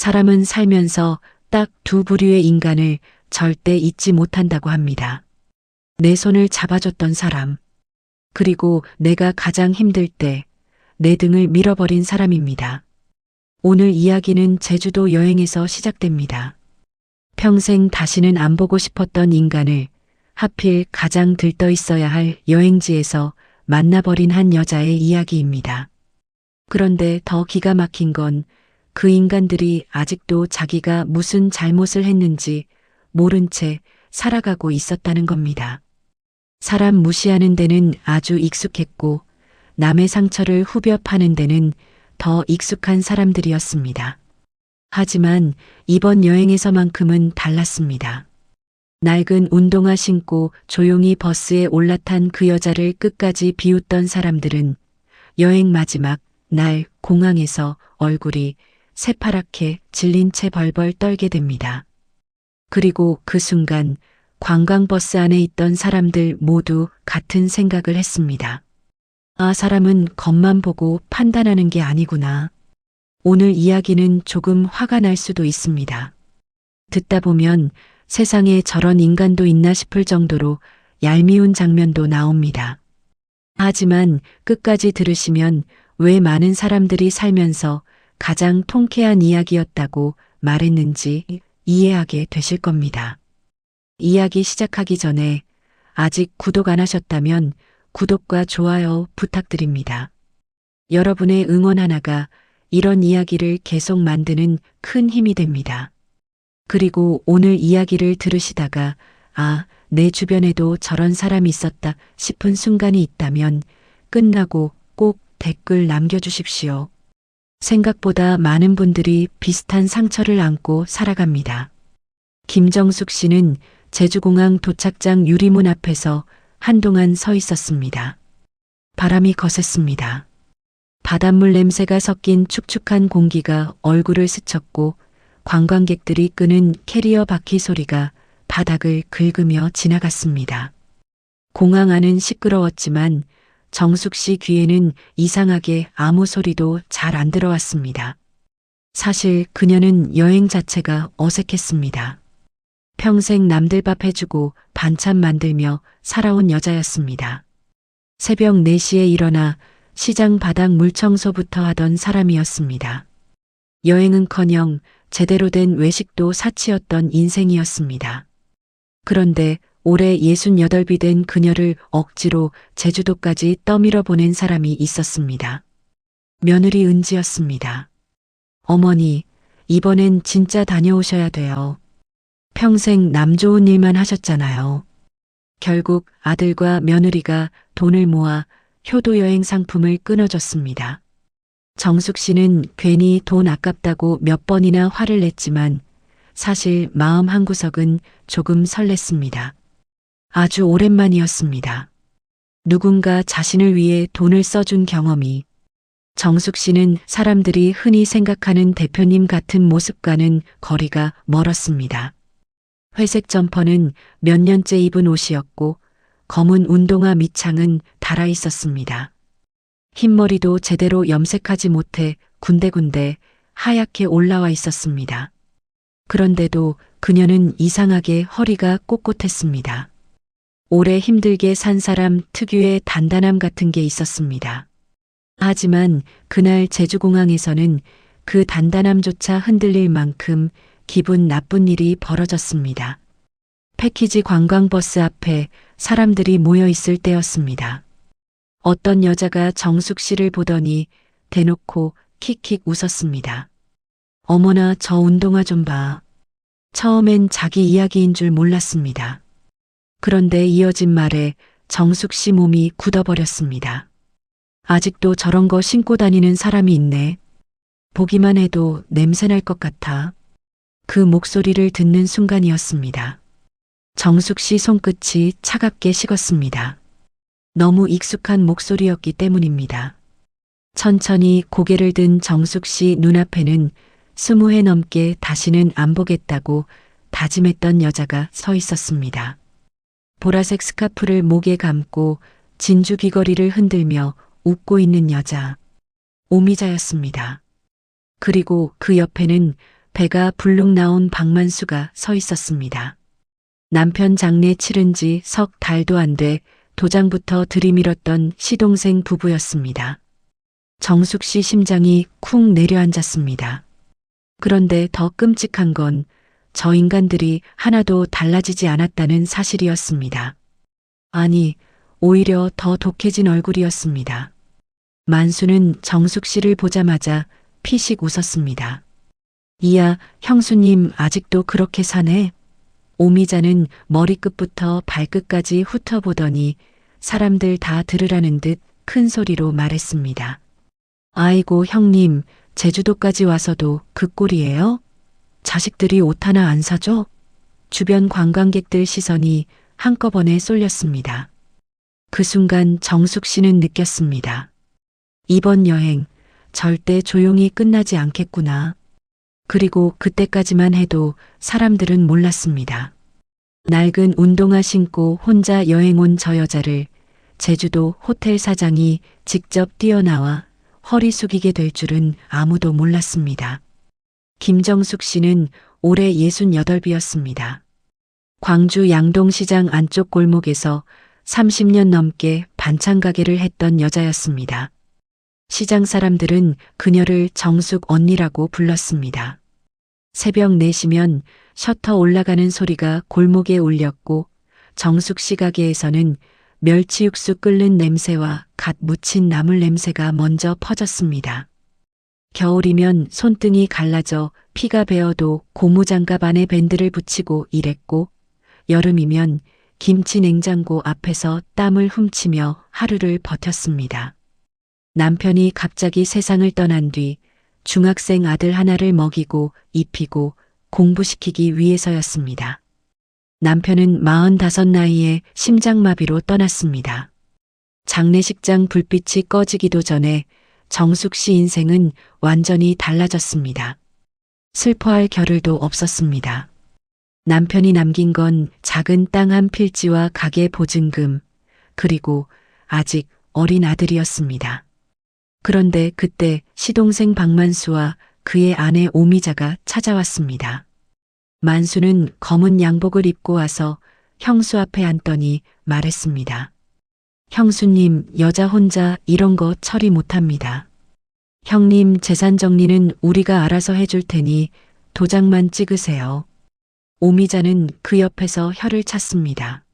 사람은 살면서 딱 두 부류의 인간을 절대 잊지 못한다고 합니다. 내 손을 잡아줬던 사람, 그리고 내가 가장 힘들 때 내 등을 밀어버린 사람입니다. 오늘 이야기는 제주도 여행에서 시작됩니다. 평생 다시는 안 보고 싶었던 인간을 하필 가장 들떠 있어야 할 여행지에서 만나버린 한 여자의 이야기입니다. 그런데 더 기가 막힌 건 그 인간들이 아직도 자기가 무슨 잘못을 했는지 모른 채 살아가고 있었다는 겁니다. 사람 무시하는 데는 아주 익숙했고 남의 상처를 후벼 파는 데는 더 익숙한 사람들이었습니다. 하지만 이번 여행에서만큼은 달랐습니다. 낡은 운동화 신고 조용히 버스에 올라탄 그 여자를 끝까지 비웃던 사람들은 여행 마지막 날 공항에서 얼굴이 새파랗게 질린 채 벌벌 떨게 됩니다. 그리고 그 순간 관광버스 안에 있던 사람들 모두 같은 생각을 했습니다. 아, 사람은 겉만 보고 판단하는 게 아니구나. 오늘 이야기는 조금 화가 날 수도 있습니다. 듣다 보면 세상에 저런 인간도 있나 싶을 정도로 얄미운 장면도 나옵니다. 하지만 끝까지 들으시면 왜 많은 사람들이 살면서 가장 통쾌한 이야기였다고 말했는지 이해하게 되실 겁니다. 이야기 시작하기 전에 아직 구독 안 하셨다면 구독과 좋아요 부탁드립니다. 여러분의 응원 하나가 이런 이야기를 계속 만드는 큰 힘이 됩니다. 그리고 오늘 이야기를 들으시다가 아, 내 주변에도 저런 사람이 있었다 싶은 순간이 있다면 끝나고 꼭 댓글 남겨주십시오. 생각보다 많은 분들이 비슷한 상처를 안고 살아갑니다. 김정숙 씨는 제주공항 도착장 유리문 앞에서 한동안 서 있었습니다. 바람이 거셌습니다. 바닷물 냄새가 섞인 축축한 공기가 얼굴을 스쳤고 관광객들이 끄는 캐리어 바퀴 소리가 바닥을 긁으며 지나갔습니다. 공항 안은 시끄러웠지만 정숙 씨 귀에는 이상하게 아무 소리도 잘 안 들어왔습니다. 사실 그녀는 여행 자체가 어색했습니다. 평생 남들 밥 해주고 반찬 만들며 살아온 여자였습니다. 새벽 4시에 일어나 시장 바닥 물청소부터 하던 사람이었습니다. 여행은커녕 제대로 된 외식도 사치였던 인생이었습니다. 그런데 올해 68이 된 그녀를 억지로 제주도까지 떠밀어 보낸 사람이 있었습니다. 며느리 은지였습니다. 어머니, 이번엔 진짜 다녀오셔야 돼요. 평생 남 좋은 일만 하셨잖아요. 결국 아들과 며느리가 돈을 모아 효도여행 상품을 끊어줬습니다. 정숙 씨는 괜히 돈 아깝다고 몇 번이나 화를 냈지만 사실 마음 한구석은 조금 설렜습니다. 아주 오랜만이었습니다. 누군가 자신을 위해 돈을 써준 경험이. 정숙 씨는 사람들이 흔히 생각하는 대표님 같은 모습과는 거리가 멀었습니다. 회색 점퍼는 몇 년째 입은 옷이었고 검은 운동화 밑창은 달아 있었습니다. 흰머리도 제대로 염색하지 못해 군데군데 하얗게 올라와 있었습니다. 그런데도 그녀는 이상하게 허리가 꼿꼿했습니다. 오래 힘들게 산 사람 특유의 단단함 같은 게 있었습니다. 하지만 그날 제주공항에서는 그 단단함조차 흔들릴 만큼 기분 나쁜 일이 벌어졌습니다. 패키지 관광버스 앞에 사람들이 모여 있을 때였습니다. 어떤 여자가 정숙 씨를 보더니 대놓고 킥킥 웃었습니다. 어머나, 저 운동화 좀 봐. 처음엔 자기 이야기인 줄 몰랐습니다. 그런데 이어진 말에 정숙 씨 몸이 굳어버렸습니다. 아직도 저런 거 신고 다니는 사람이 있네. 보기만 해도 냄새날 것 같아. 그 목소리를 듣는 순간이었습니다. 정숙 씨 손끝이 차갑게 식었습니다. 너무 익숙한 목소리였기 때문입니다. 천천히 고개를 든 정숙 씨 눈앞에는 20회 넘게 다시는 안 보겠다고 다짐했던 여자가 서 있었습니다. 보라색 스카프를 목에 감고 진주 귀걸이를 흔들며 웃고 있는 여자. 오미자였습니다. 그리고 그 옆에는 배가 불룩 나온 박만수가 서 있었습니다. 남편 장례 치른 지 석 달도 안 돼 도장부터 들이밀었던 시동생 부부였습니다. 정숙 씨 심장이 쿵 내려앉았습니다. 그런데 더 끔찍한 건 저 인간들이 하나도 달라지지 않았다는 사실이었습니다. 아니, 오히려 더 독해진 얼굴이었습니다. 만수는 정숙 씨를 보자마자 피식 웃었습니다. 이야, 형수님 아직도 그렇게 사네? 오미자는 머리끝부터 발끝까지 훑어보더니 사람들 다 들으라는 듯 큰 소리로 말했습니다. 아이고 형님, 제주도까지 와서도 그 꼴이에요? 자식들이 옷 하나 안 사줘? 주변 관광객들 시선이 한꺼번에 쏠렸습니다. 그 순간 정숙 씨는 느꼈습니다. 이번 여행 절대 조용히 끝나지 않겠구나. 그리고 그때까지만 해도 사람들은 몰랐습니다. 낡은 운동화 신고 혼자 여행 온 저 여자를 제주도 호텔 사장이 직접 뛰어나와 허리 숙이게 될 줄은 아무도 몰랐습니다. 김정숙 씨는 올해 68이었습니다. 광주 양동시장 안쪽 골목에서 30년 넘게 반찬 가게를 했던 여자였습니다. 시장 사람들은 그녀를 정숙 언니라고 불렀습니다. 새벽 4시면 셔터 올라가는 소리가 골목에 울렸고 정숙 씨 가게에서는 멸치 육수 끓는 냄새와 갓 무친 나물 냄새가 먼저 퍼졌습니다. 겨울이면 손등이 갈라져 피가 배어도 고무장갑 안에 밴드를 붙이고 일했고 여름이면 김치 냉장고 앞에서 땀을 훔치며 하루를 버텼습니다. 남편이 갑자기 세상을 떠난 뒤 중학생 아들 하나를 먹이고 입히고 공부시키기 위해서였습니다. 남편은 45 나이에 심장마비로 떠났습니다. 장례식장 불빛이 꺼지기도 전에 정숙 씨 인생은 완전히 달라졌습니다. 슬퍼할 겨를도 없었습니다. 남편이 남긴 건 작은 땅 한 필지와 가게 보증금, 그리고 아직 어린 아들이었습니다. 그런데 그때 시동생 박만수와 그의 아내 오미자가 찾아왔습니다. 만수는 검은 양복을 입고 와서 형수 앞에 앉더니 말했습니다. 형수님, 여자 혼자 이런 거 처리 못합니다. 형님 재산 정리는 우리가 알아서 해줄 테니 도장만 찍으세요. 오미자는 그 옆에서 혀를 찼습니다.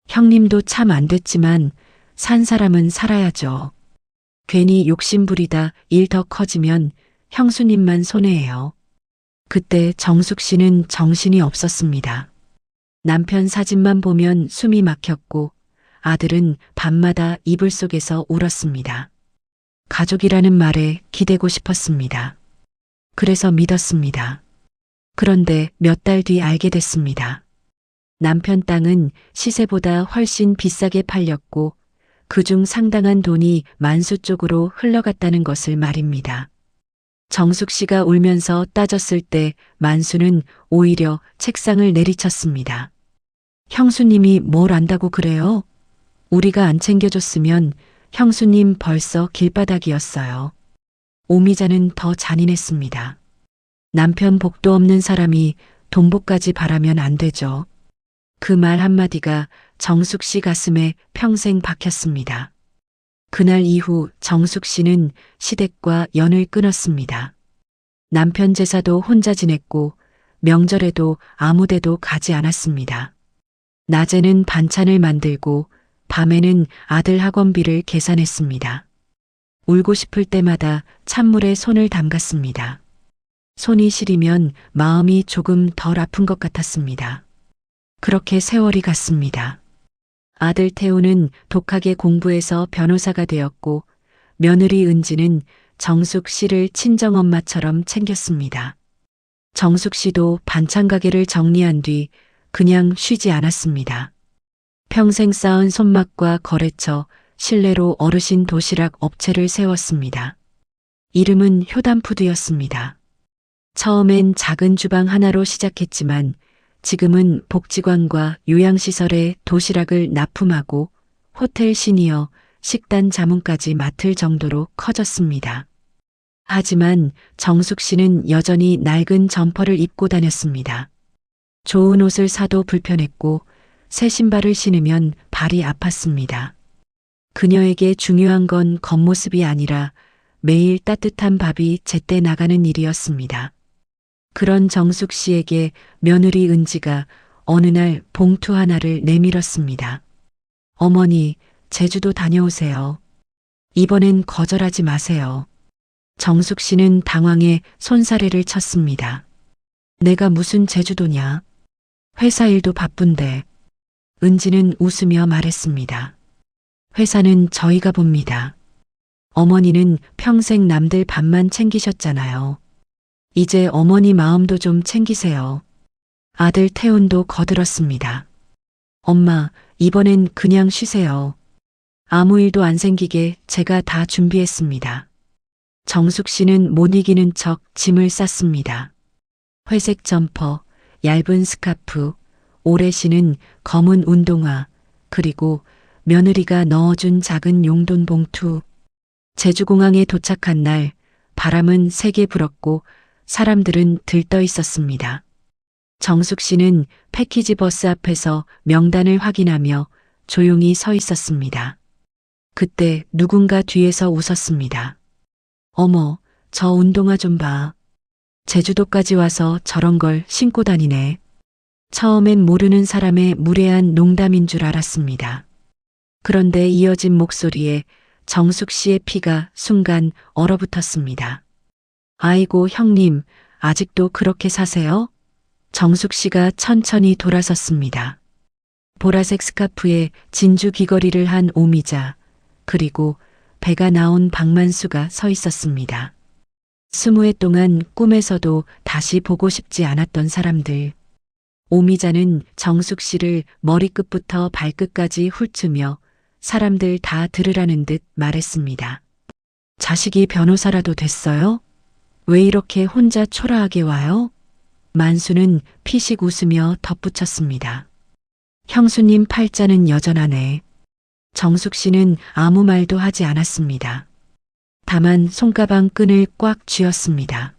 형님도 참 안 됐지만 산 사람은 살아야죠. 괜히 욕심부리다 일 더 커지면 형수님만 손해예요. 그때 정숙 씨는 정신이 없었습니다. 남편 사진만 보면 숨이 막혔고 아들은 밤마다 이불 속에서 울었습니다. 가족이라는 말에 기대고 싶었습니다. 그래서 믿었습니다. 그런데 몇 달 뒤 알게 됐습니다. 남편 땅은 시세보다 훨씬 비싸게 팔렸고 그중 상당한 돈이 만수 쪽으로 흘러갔다는 것을 말입니다. 정숙 씨가 울면서 따졌을 때 만수는 오히려 책상을 내리쳤습니다. 형수님이 뭘 안다고 그래요? 우리가 안 챙겨줬으면 형수님 벌써 길바닥이었어요. 오미자는 더 잔인했습니다. 남편 복도 없는 사람이 돈복까지 바라면 안 되죠. 그 말 한마디가 정숙 씨 가슴에 평생 박혔습니다. 그날 이후 정숙 씨는 시댁과 연을 끊었습니다. 남편 제사도 혼자 지냈고 명절에도 아무데도 가지 않았습니다. 낮에는 반찬을 만들고 밤에는 아들 학원비를 계산했습니다. 울고 싶을 때마다 찬물에 손을 담갔습니다. 손이 시리면 마음이 조금 덜 아픈 것 같았습니다. 그렇게 세월이 갔습니다. 아들 태우는 독하게 공부해서 변호사가 되었고 며느리 은지는 정숙 씨를 친정엄마처럼 챙겼습니다. 정숙 씨도 반찬 가게를 정리한 뒤 그냥 쉬지 않았습니다. 평생 쌓은 손맛과 거래처, 신뢰로 어르신 도시락 업체를 세웠습니다. 이름은 효담푸드였습니다. 처음엔 작은 주방 하나로 시작했지만 지금은 복지관과 요양시설에 도시락을 납품하고 호텔 시니어, 식단 자문까지 맡을 정도로 커졌습니다. 하지만 정숙 씨는 여전히 낡은 점퍼를 입고 다녔습니다. 좋은 옷을 사도 불편했고 새 신발을 신으면 발이 아팠습니다. 그녀에게 중요한 건 겉모습이 아니라 매일 따뜻한 밥이 제때 나가는 일이었습니다. 그런 정숙 씨에게 며느리 은지가 어느 날 봉투 하나를 내밀었습니다. 어머니, 제주도 다녀오세요. 이번엔 거절하지 마세요. 정숙 씨는 당황해 손사래를 쳤습니다. 내가 무슨 제주도냐? 회사 일도 바쁜데. 은지는 웃으며 말했습니다. 회사는 저희가 봅니다. 어머니는 평생 남들 밥만 챙기셨잖아요. 이제 어머니 마음도 좀 챙기세요. 아들 태훈도 거들었습니다. 엄마, 이번엔 그냥 쉬세요. 아무 일도 안 생기게 제가 다 준비했습니다. 정숙 씨는 못 이기는 척 짐을 쌌습니다. 회색 점퍼, 얇은 스카프, 오래 신은 검은 운동화, 그리고 며느리가 넣어준 작은 용돈 봉투. 제주공항에 도착한 날 바람은 세게 불었고 사람들은 들떠 있었습니다. 정숙 씨는 패키지 버스 앞에서 명단을 확인하며 조용히 서 있었습니다. 그때 누군가 뒤에서 웃었습니다. 어머, 저 운동화 좀 봐. 제주도까지 와서 저런 걸 신고 다니네. 처음엔 모르는 사람의 무례한 농담인 줄 알았습니다. 그런데 이어진 목소리에 정숙 씨의 피가 순간 얼어붙었습니다. 아이고 형님, 아직도 그렇게 사세요? 정숙 씨가 천천히 돌아섰습니다. 보라색 스카프에 진주 귀걸이를 한 오미자, 그리고 배가 나온 박만수가 서 있었습니다. 20해 동안 꿈에서도 다시 보고 싶지 않았던 사람들. 오미자는 정숙 씨를 머리끝부터 발끝까지 훑으며 사람들 다 들으라는 듯 말했습니다. 자식이 변호사라도 됐어요? 왜 이렇게 혼자 초라하게 와요? 만수는 피식 웃으며 덧붙였습니다. 형수님 팔자는 여전하네. 정숙 씨는 아무 말도 하지 않았습니다. 다만 손가방 끈을 꽉 쥐었습니다.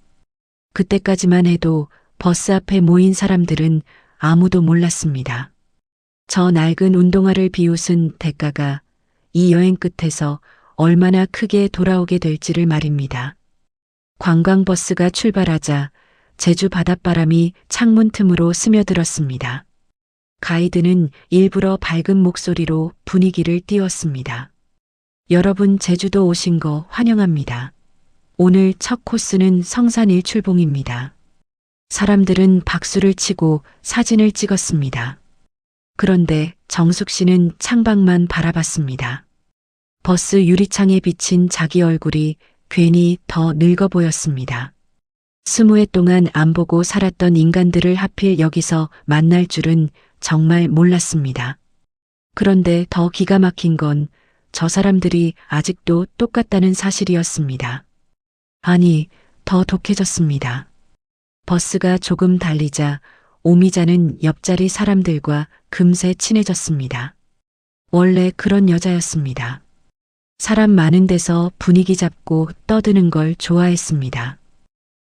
그때까지만 해도 버스 앞에 모인 사람들은 아무도 몰랐습니다. 저 낡은 운동화를 비웃은 대가가 이 여행 끝에서 얼마나 크게 돌아오게 될지를 말입니다. 관광버스가 출발하자 제주 바닷바람이 창문 틈으로 스며들었습니다. 가이드는 일부러 밝은 목소리로 분위기를 띄웠습니다. 여러분 제주도 오신 거 환영합니다. 오늘 첫 코스는 성산 일출봉입니다. 사람들은 박수를 치고 사진을 찍었습니다. 그런데 정숙 씨는 창밖만 바라봤습니다. 버스 유리창에 비친 자기 얼굴이 괜히 더 늙어 보였습니다. 20해 동안 안 보고 살았던 인간들을 하필 여기서 만날 줄은 정말 몰랐습니다. 그런데 더 기가 막힌 건 저 사람들이 아직도 똑같다는 사실이었습니다. 아니, 더 독해졌습니다. 버스가 조금 달리자 오미자는 옆자리 사람들과 금세 친해졌습니다. 원래 그런 여자였습니다. 사람 많은 데서 분위기 잡고 떠드는 걸 좋아했습니다.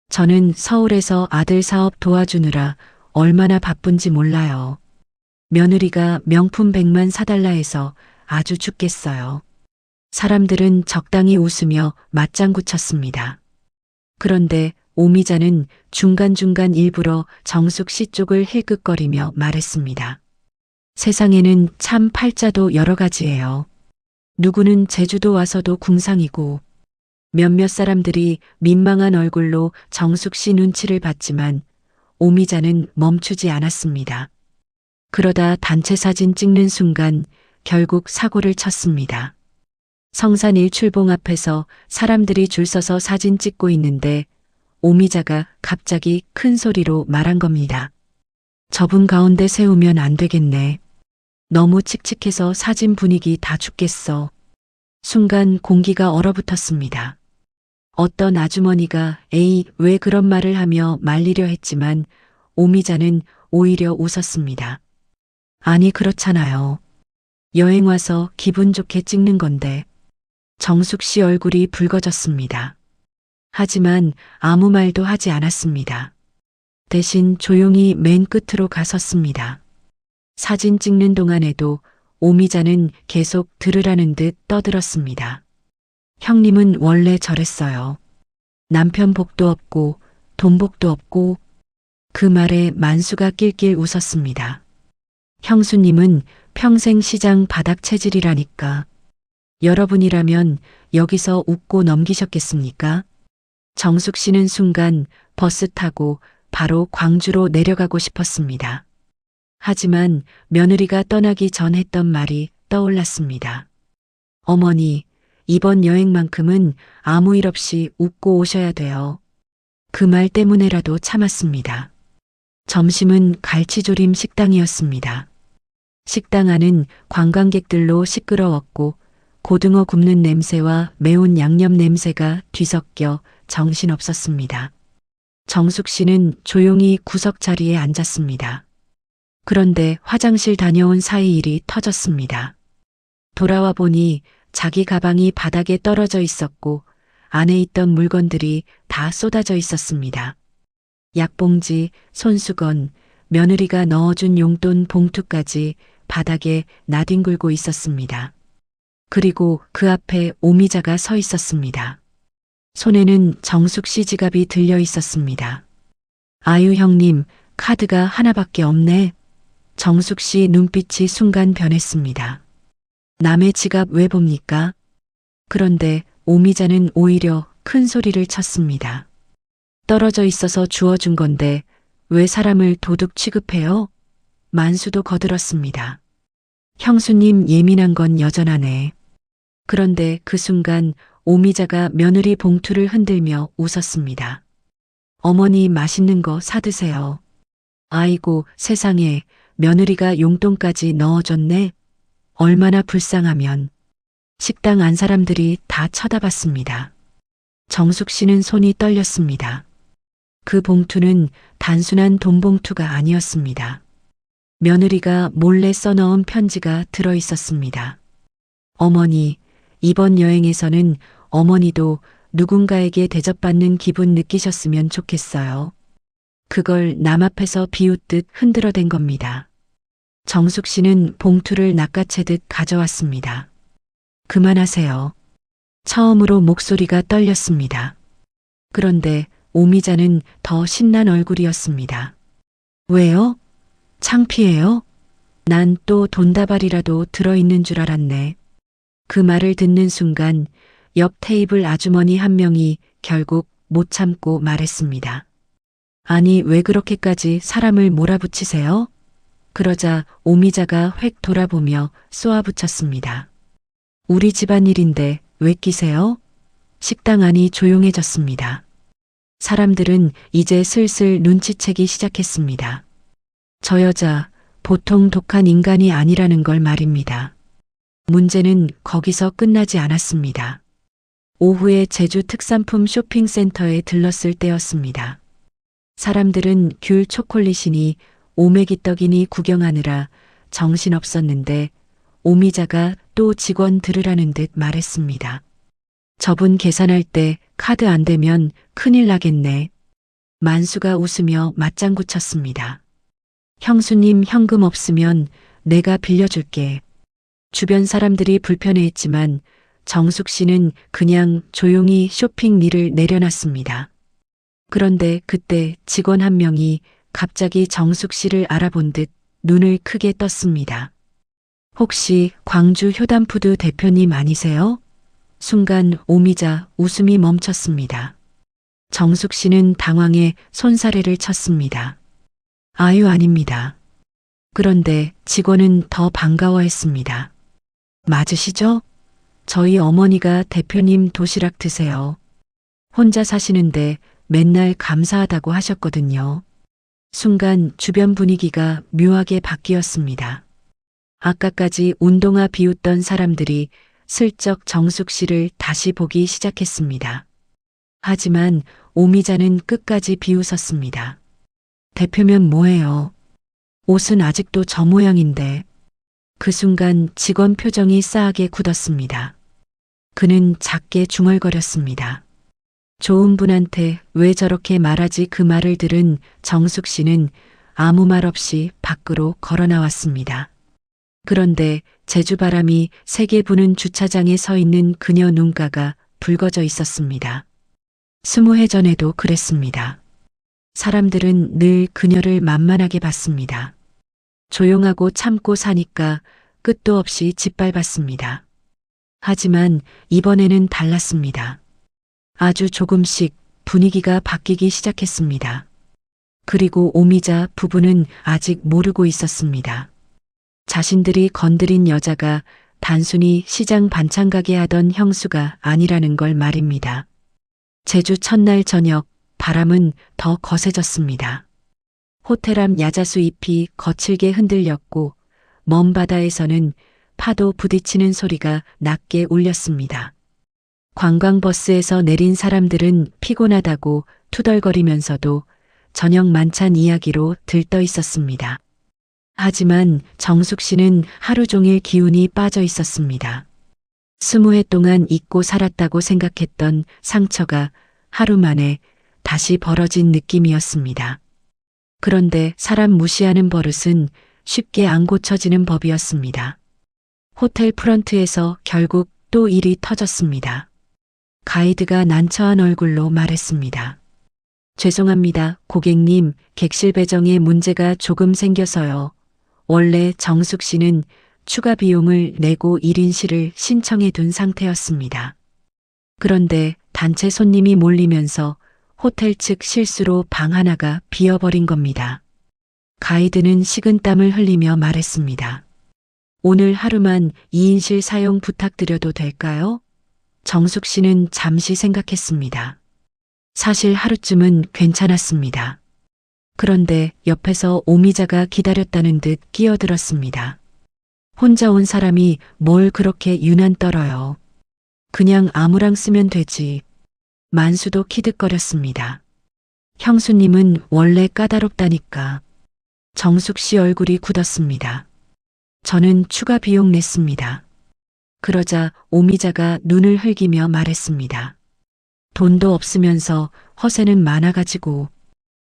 저는 서울에서 아들 사업 도와주느라 얼마나 바쁜지 몰라요. 며느리가 명품 백만 사달라 해서 아주 죽겠어요. 사람들은 적당히 웃으며 맞장구 쳤습니다. 그런데 오미자는 중간중간 일부러 정숙 씨 쪽을 힐끗거리며 말했습니다. 세상에는 참 팔자도 여러 가지예요. 누구는 제주도 와서도 궁상이고 몇몇 사람들이 민망한 얼굴로 정숙 씨 눈치를 봤지만 오미자는 멈추지 않았습니다. 그러다 단체 사진 찍는 순간 결국 사고를 쳤습니다. 성산 일출봉 앞에서 사람들이 줄 서서 사진 찍고 있는데 오미자가 갑자기 큰 소리로 말한 겁니다. 저분 가운데 세우면 안 되겠네. 너무 칙칙해서 사진 분위기 다 죽겠어. 순간 공기가 얼어붙었습니다. 어떤 아주머니가 에이 왜 그런 말을 하며 말리려 했지만 오미자는 오히려 웃었습니다. 아니 그렇잖아요. 여행 와서 기분 좋게 찍는 건데. 정숙 씨 얼굴이 붉어졌습니다. 하지만 아무 말도 하지 않았습니다. 대신 조용히 맨 끝으로 가섰습니다. 사진 찍는 동안에도 오미자는 계속 들으라는 듯 떠들었습니다. 형님은 원래 저랬어요. 남편 복도 없고 돈 복도 없고. 그 말에 만수가 낄낄 웃었습니다. 형수님은 평생 시장 바닥 체질이라니까. 여러분이라면 여기서 웃고 넘기셨겠습니까? 정숙 씨는 순간 버스 타고 바로 광주로 내려가고 싶었습니다. 하지만 며느리가 떠나기 전 했던 말이 떠올랐습니다. 어머니, 이번 여행만큼은 아무 일 없이 웃고 오셔야 돼요. 그 말 때문에라도 참았습니다. 점심은 갈치조림 식당이었습니다. 식당 안은 관광객들로 시끄러웠고 고등어 굽는 냄새와 매운 양념 냄새가 뒤섞여 정신없었습니다. 정숙 씨는 조용히 구석 자리에 앉았습니다. 그런데 화장실 다녀온 사이 일이 터졌습니다. 돌아와 보니 자기 가방이 바닥에 떨어져 있었고 안에 있던 물건들이 다 쏟아져 있었습니다. 약봉지, 손수건, 며느리가 넣어준 용돈 봉투까지 바닥에 나뒹굴고 있었습니다. 그리고 그 앞에 오미자가 서 있었습니다. 손에는 정숙 씨 지갑이 들려 있었습니다. 아유 형님, 카드가 하나밖에 없네. 정숙 씨 눈빛이 순간 변했습니다. 남의 지갑 왜 봅니까? 그런데 오미자는 오히려 큰 소리를 쳤습니다. 떨어져 있어서 주워준 건데 왜 사람을 도둑 취급해요? 만수도 거들었습니다. 형수님 예민한 건 여전하네. 그런데 그 순간 오미자가 며느리 봉투를 흔들며 웃었습니다. 어머니 맛있는 거 사드세요. 아이고 세상에 며느리가 용돈까지 넣어줬네. 얼마나 불쌍하면. 식당 안 사람들이 다 쳐다봤습니다. 정숙 씨는 손이 떨렸습니다. 그 봉투는 단순한 돈 봉투가 아니었습니다. 며느리가 몰래 써넣은 편지가 들어 있었습니다. 어머니, 이번 여행에서는 어머니도 누군가에게 대접받는 기분 느끼셨으면 좋겠어요. 그걸 남 앞에서 비웃듯 흔들어댄 겁니다. 정숙 씨는 봉투를 낚아채듯 가져왔습니다. 그만하세요. 처음으로 목소리가 떨렸습니다. 그런데 오미자는 더 신난 얼굴이었습니다. 왜요? 창피해요? 난 또 돈다발이라도 들어있는 줄 알았네. 그 말을 듣는 순간 옆 테이블 아주머니 한 명이 결국 못 참고 말했습니다. 아니 왜 그렇게까지 사람을 몰아붙이세요? 그러자 오미자가 획 돌아보며 쏘아붙였습니다. 우리 집안일인데 왜 끼세요? 식당 안이 조용해졌습니다. 사람들은 이제 슬슬 눈치채기 시작했습니다. 저 여자 보통 독한 인간이 아니라는 걸 말입니다. 문제는 거기서 끝나지 않았습니다. 오후에 제주 특산품 쇼핑센터에 들렀을 때였습니다. 사람들은 귤 초콜릿이니 오메기 떡이니 구경하느라 정신없었는데 오미자가 또 직원 들으라는 듯 말했습니다. 저분 계산할 때 카드 안 되면 큰일 나겠네. 만수가 웃으며 맞장구 쳤습니다. 형수님 현금 없으면 내가 빌려줄게. 주변 사람들이 불편해했지만 정숙 씨는 그냥 조용히 쇼핑 릴을 내려놨습니다. 그런데 그때 직원 한 명이 갑자기 정숙 씨를 알아본 듯 눈을 크게 떴습니다. 혹시 광주 효담푸드 대표님 아니세요? 순간 오미자 웃음이 멈췄습니다. 정숙 씨는 당황해 손사래를 쳤습니다. 아유 아닙니다. 그런데 직원은 더 반가워했습니다. 맞으시죠? 저희 어머니가 대표님 도시락 드세요. 혼자 사시는데 맨날 감사하다고 하셨거든요. 순간 주변 분위기가 묘하게 바뀌었습니다. 아까까지 운동화 비웃던 사람들이 슬쩍 정숙 씨를 다시 보기 시작했습니다. 하지만 오미자는 끝까지 비웃었습니다. 대표면 뭐해요? 옷은 아직도 저 모양인데. 그 순간 직원 표정이 싸하게 굳었습니다. 그는 작게 중얼거렸습니다. 좋은 분한테 왜 저렇게 말하지 그 말을 들은 정숙 씨는 아무 말 없이 밖으로 걸어 나왔습니다. 그런데 제주바람이 세게 부는 주차장에 서 있는 그녀 눈가가 붉어져 있었습니다. 20해 전에도 그랬습니다. 사람들은 늘 그녀를 만만하게 봤습니다. 조용하고 참고 사니까 끝도 없이 짓밟았습니다. 하지만 이번에는 달랐습니다. 아주 조금씩 분위기가 바뀌기 시작했습니다. 그리고 오미자 부부는 아직 모르고 있었습니다. 자신들이 건드린 여자가 단순히 시장 반찬 가게 하던 형수가 아니라는 걸 말입니다. 제주 첫날 저녁 바람은 더 거세졌습니다. 호텔 앞 야자수 잎이 거칠게 흔들렸고 먼 바다에서는 파도 부딪히는 소리가 낮게 울렸습니다. 관광버스에서 내린 사람들은 피곤하다고 투덜거리면서도 저녁 만찬 이야기로 들떠 있었습니다. 하지만 정숙 씨는 하루 종일 기운이 빠져 있었습니다. 20해 동안 잊고 살았다고 생각했던 상처가 하루 만에 다시 벌어진 느낌이었습니다. 그런데 사람 무시하는 버릇은 쉽게 안 고쳐지는 법이었습니다. 호텔 프런트에서 결국 또 일이 터졌습니다. 가이드가 난처한 얼굴로 말했습니다. 죄송합니다, 고객님, 객실 배정에 문제가 조금 생겨서요. 원래 정숙 씨는 추가 비용을 내고 1인실을 신청해 둔 상태였습니다. 그런데 단체 손님이 몰리면서 호텔 측 실수로 방 하나가 비어버린 겁니다. 가이드는 식은땀을 흘리며 말했습니다. 오늘 하루만 2인실 사용 부탁드려도 될까요? 정숙 씨는 잠시 생각했습니다. 사실 하루쯤은 괜찮았습니다. 그런데 옆에서 오미자가 기다렸다는 듯 끼어들었습니다. 혼자 온 사람이 뭘 그렇게 유난 떨어요. 그냥 아무랑 쓰면 되지. 만수도 키득거렸습니다. 형수님은 원래 까다롭다니까. 정숙 씨 얼굴이 굳었습니다. 저는 추가 비용 냈습니다. 그러자 오미자가 눈을 흘기며 말했습니다. 돈도 없으면서 허세는 많아가지고.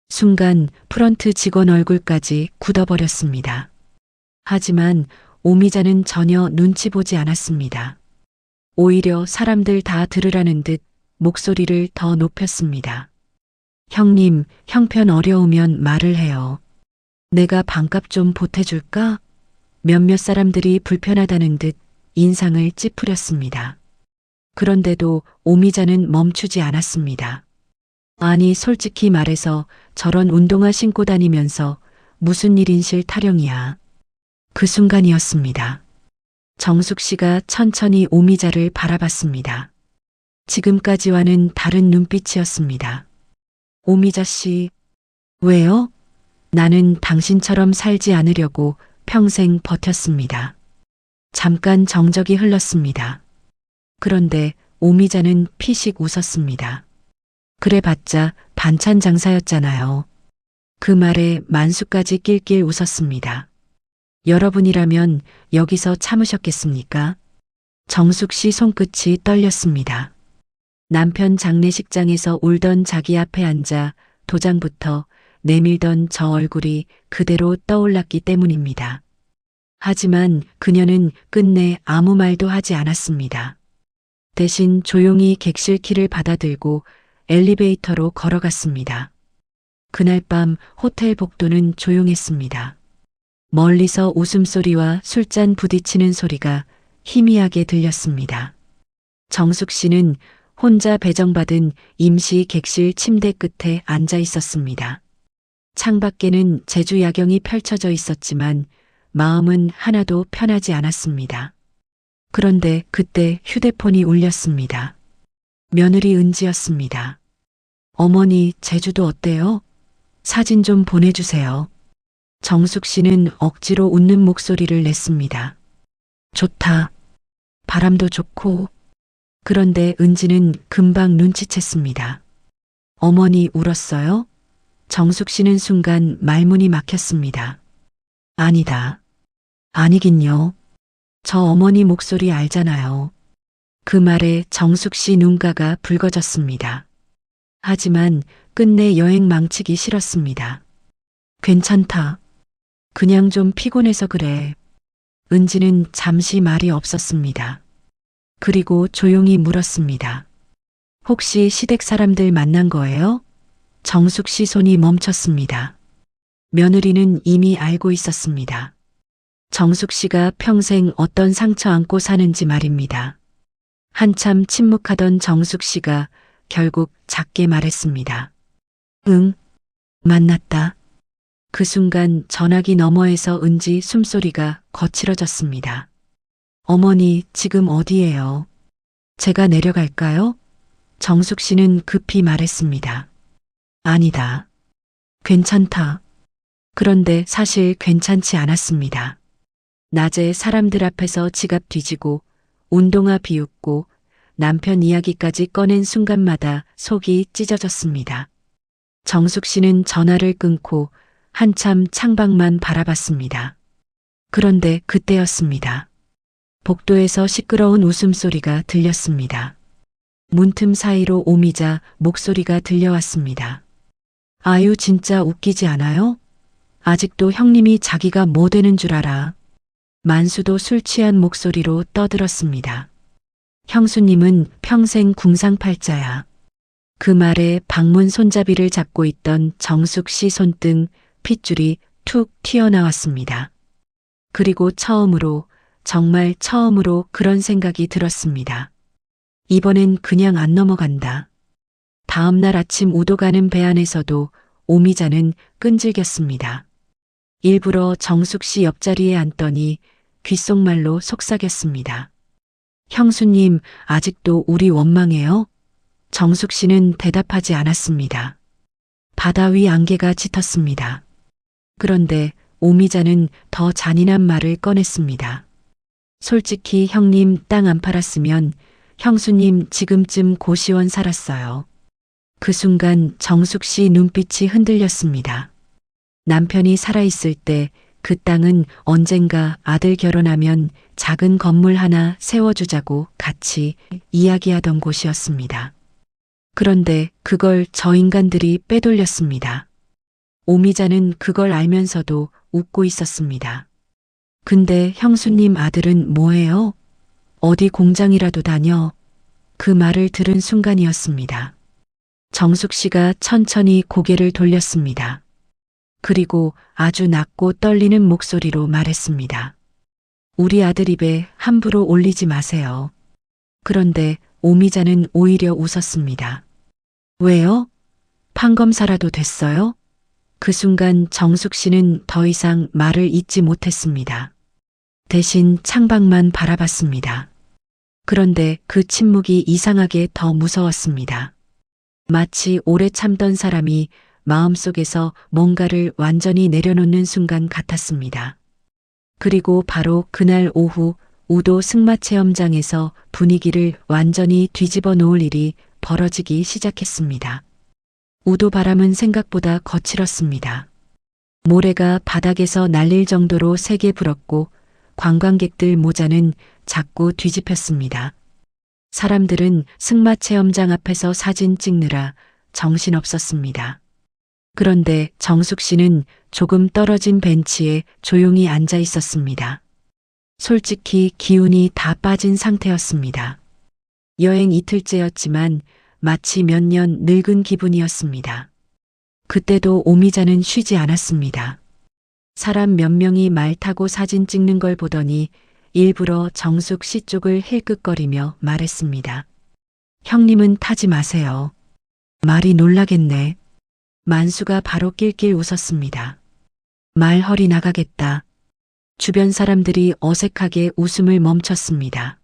순간 프런트 직원 얼굴까지 굳어버렸습니다. 하지만 오미자는 전혀 눈치 보지 않았습니다. 오히려 사람들 다 들으라는 듯 목소리를 더 높였습니다. 형님, 형편 어려우면 말을 해요. 내가 방값 좀 보태줄까? 몇몇 사람들이 불편하다는 듯 인상을 찌푸렸습니다. 그런데도 오미자는 멈추지 않았습니다. 아니, 솔직히 말해서 저런 운동화 신고 다니면서 무슨 1인실 타령이야. 그 순간이었습니다. 정숙 씨가 천천히 오미자를 바라봤습니다. 지금까지와는 다른 눈빛이었습니다. 오미자 씨, 왜요? 나는 당신처럼 살지 않으려고 평생 버텼습니다. 잠깐 정적이 흘렀습니다. 그런데 오미자는 피식 웃었습니다. 그래봤자 반찬 장사였잖아요. 그 말에 만수까지 낄낄 웃었습니다. 여러분이라면 여기서 참으셨겠습니까? 정숙 씨 손끝이 떨렸습니다. 남편 장례식장에서 울던 자기 앞에 앉아 도장부터 내밀던 저 얼굴이 그대로 떠올랐기 때문입니다. 하지만 그녀는 끝내 아무 말도 하지 않았습니다. 대신 조용히 객실 키를 받아들고 엘리베이터로 걸어갔습니다. 그날 밤 호텔 복도는 조용했습니다. 멀리서 웃음소리와 술잔 부딪히는 소리가 희미하게 들렸습니다. 정숙 씨는 혼자 배정받은 임시 객실 침대 끝에 앉아 있었습니다. 창밖에는 제주 야경이 펼쳐져 있었지만 마음은 하나도 편하지 않았습니다. 그런데 그때 휴대폰이 울렸습니다. 며느리 은지였습니다. 어머니, 제주도 어때요? 사진 좀 보내주세요. 정숙 씨는 억지로 웃는 목소리를 냈습니다. 좋다. 바람도 좋고. 그런데 은지는 금방 눈치챘습니다. 어머니 울었어요? 정숙 씨는 순간 말문이 막혔습니다. 아니다. 아니긴요. 저 어머니 목소리 알잖아요. 그 말에 정숙 씨 눈가가 붉어졌습니다. 하지만 끝내 여행 망치기 싫었습니다. 괜찮다. 그냥 좀 피곤해서 그래. 은지는 잠시 말이 없었습니다. 그리고 조용히 물었습니다. 혹시 시댁 사람들 만난 거예요? 정숙 씨 손이 멈췄습니다. 며느리는 이미 알고 있었습니다. 정숙 씨가 평생 어떤 상처 안고 사는지 말입니다. 한참 침묵하던 정숙 씨가 결국 작게 말했습니다. 응, 만났다. 그 순간 전화기 너머에서 은지 숨소리가 거칠어졌습니다. 어머니, 지금 어디예요? 제가 내려갈까요? 정숙 씨는 급히 말했습니다. 아니다. 괜찮다. 그런데 사실 괜찮지 않았습니다. 낮에 사람들 앞에서 지갑 뒤지고 운동화 비웃고 남편 이야기까지 꺼낸 순간마다 속이 찢어졌습니다. 정숙 씨는 전화를 끊고 한참 창밖만 바라봤습니다. 그런데 그때였습니다. 복도에서 시끄러운 웃음소리가 들렸습니다. 문틈 사이로 오미자 목소리가 들려왔습니다. 아유, 진짜 웃기지 않아요? 아직도 형님이 자기가 뭐 되는 줄 알아. 만수도 술 취한 목소리로 떠들었습니다. 형수님은 평생 궁상팔자야. 그 말에 방문 손잡이를 잡고 있던 정숙 씨 손등 핏줄이 툭 튀어나왔습니다. 그리고 처음으로, 정말 처음으로 그런 생각이 들었습니다. 이번엔 그냥 안 넘어간다. 다음 날 아침 우도 가는 배 안에서도 오미자는 끈질겼습니다. 일부러 정숙 씨 옆자리에 앉더니 귓속말로 속삭였습니다. 형수님, 아직도 우리 원망해요? 정숙 씨는 대답하지 않았습니다. 바다 위 안개가 짙었습니다. 그런데 오미자는 더 잔인한 말을 꺼냈습니다. 솔직히 형님 땅 안 팔았으면 형수님 지금쯤 고시원 살았어요. 그 순간 정숙 씨 눈빛이 흔들렸습니다. 남편이 살아있을 때 그 땅은 언젠가 아들 결혼하면 작은 건물 하나 세워주자고 같이 이야기하던 곳이었습니다. 그런데 그걸 저 인간들이 빼돌렸습니다. 오미자는 그걸 알면서도 웃고 있었습니다. 근데 형수님 아들은 뭐예요? 어디 공장이라도 다녀? 그 말을 들은 순간이었습니다. 정숙 씨가 천천히 고개를 돌렸습니다. 그리고 아주 낮고 떨리는 목소리로 말했습니다. 우리 아들 입에 함부로 올리지 마세요. 그런데 오미자는 오히려 웃었습니다. 왜요? 판검사라도 됐어요? 그 순간 정숙 씨는 더 이상 말을 잇지 못했습니다. 대신 창밖만 바라봤습니다. 그런데 그 침묵이 이상하게 더 무서웠습니다. 마치 오래 참던 사람이 마음속에서 뭔가를 완전히 내려놓는 순간 같았습니다. 그리고 바로 그날 오후 우도 승마체험장에서 분위기를 완전히 뒤집어 놓을 일이 벌어지기 시작했습니다. 우도 바람은 생각보다 거칠었습니다. 모래가 바닥에서 날릴 정도로 세게 불었고 관광객들 모자는 자꾸 뒤집혔습니다. 사람들은 승마체험장 앞에서 사진 찍느라 정신없었습니다. 그런데 정숙 씨는 조금 떨어진 벤치에 조용히 앉아 있었습니다. 솔직히 기운이 다 빠진 상태였습니다. 여행 이틀째였지만 마치 몇 년 늙은 기분이었습니다. 그때도 오미자는 쉬지 않았습니다. 사람 몇 명이 말 타고 사진 찍는 걸 보더니 일부러 정숙 씨 쪽을 힐끗거리며 말했습니다. 형님은 타지 마세요. 말이 놀라겠네. 만수가 바로 낄낄 웃었습니다. 말 허리 나가겠다. 주변 사람들이 어색하게 웃음을 멈췄습니다.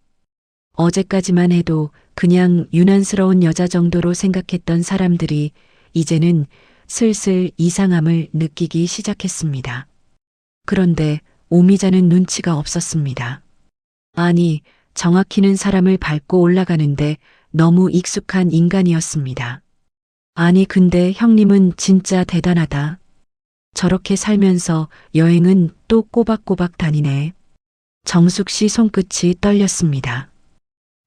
어제까지만 해도 그냥 유난스러운 여자 정도로 생각했던 사람들이 이제는 슬슬 이상함을 느끼기 시작했습니다. 그런데 오미자는 눈치가 없었습니다. 아니, 정확히는 사람을 밟고 올라가는데 너무 익숙한 인간이었습니다. 아니, 근데 형님은 진짜 대단하다. 저렇게 살면서 여행은 또 꼬박꼬박 다니네. 정숙 씨 손끝이 떨렸습니다.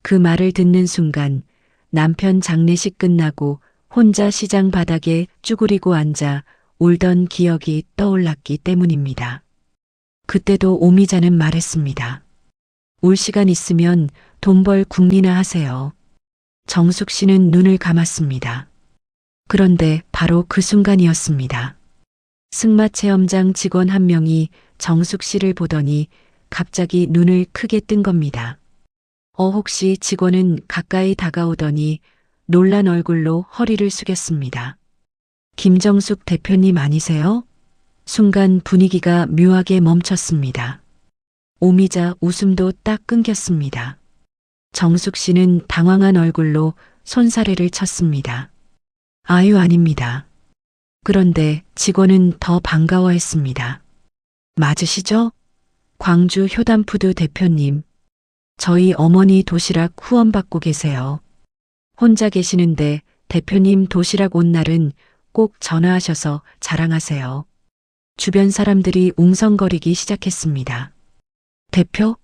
그 말을 듣는 순간 남편 장례식 끝나고 혼자 시장 바닥에 쭈그리고 앉아 울던 기억이 떠올랐기 때문입니다. 그때도 오미자는 말했습니다. 울 시간 있으면 돈 벌 궁리나 하세요. 정숙 씨는 눈을 감았습니다. 그런데 바로 그 순간이었습니다. 승마 체험장 직원 한 명이 정숙 씨를 보더니 갑자기 눈을 크게 뜬 겁니다. 혹시 직원은 가까이 다가오더니 놀란 얼굴로 허리를 숙였습니다. 김정숙 대표님 아니세요? 순간 분위기가 묘하게 멈췄습니다. 오미자 웃음도 딱 끊겼습니다. 정숙 씨는 당황한 얼굴로 손사래를 쳤습니다. 아유, 아닙니다. 그런데 직원은 더 반가워했습니다. 맞으시죠? 광주 효담푸드 대표님. 저희 어머니 도시락 후원받고 계세요. 혼자 계시는데 대표님 도시락 온 날은 꼭 전화하셔서 자랑하세요. 주변 사람들이 웅성거리기 시작했습니다. 대표?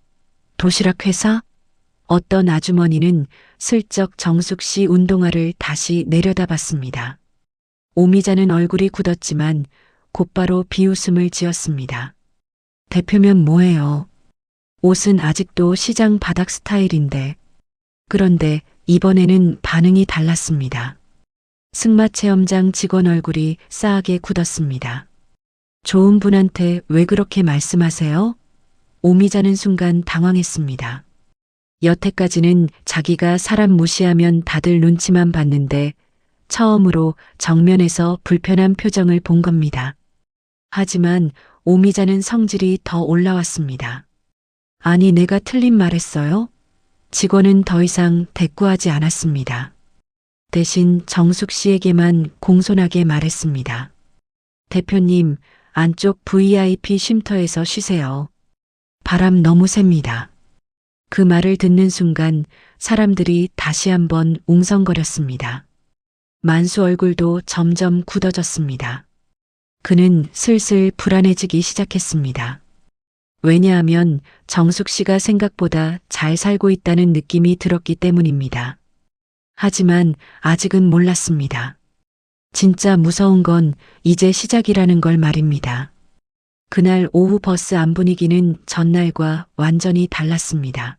도시락 회사? 어떤 아주머니는 슬쩍 정숙 씨 운동화를 다시 내려다봤습니다. 오미자는 얼굴이 굳었지만 곧바로 비웃음을 지었습니다. 대표면 뭐해요? 옷은 아직도 시장 바닥 스타일인데. 그런데 이번에는 반응이 달랐습니다. 승마 체험장 직원 얼굴이 싸하게 굳었습니다. 좋은 분한테 왜 그렇게 말씀하세요? 오미자는 순간 당황했습니다. 여태까지는 자기가 사람 무시하면 다들 눈치만 봤는데 처음으로 정면에서 불편한 표정을 본 겁니다. 하지만 오미자는 성질이 더 올라왔습니다. 아니, 내가 틀린 말했어요? 직원은 더 이상 대꾸하지 않았습니다. 대신 정숙 씨에게만 공손하게 말했습니다. 대표님, 안쪽 VIP 쉼터에서 쉬세요. 바람 너무 셉니다. 그 말을 듣는 순간 사람들이 다시 한번 웅성거렸습니다. 만수 얼굴도 점점 굳어졌습니다. 그는 슬슬 불안해지기 시작했습니다. 왜냐하면 정숙 씨가 생각보다 잘 살고 있다는 느낌이 들었기 때문입니다. 하지만 아직은 몰랐습니다. 진짜 무서운 건 이제 시작이라는 걸 말입니다. 그날 오후 버스 안 분위기는 전날과 완전히 달랐습니다.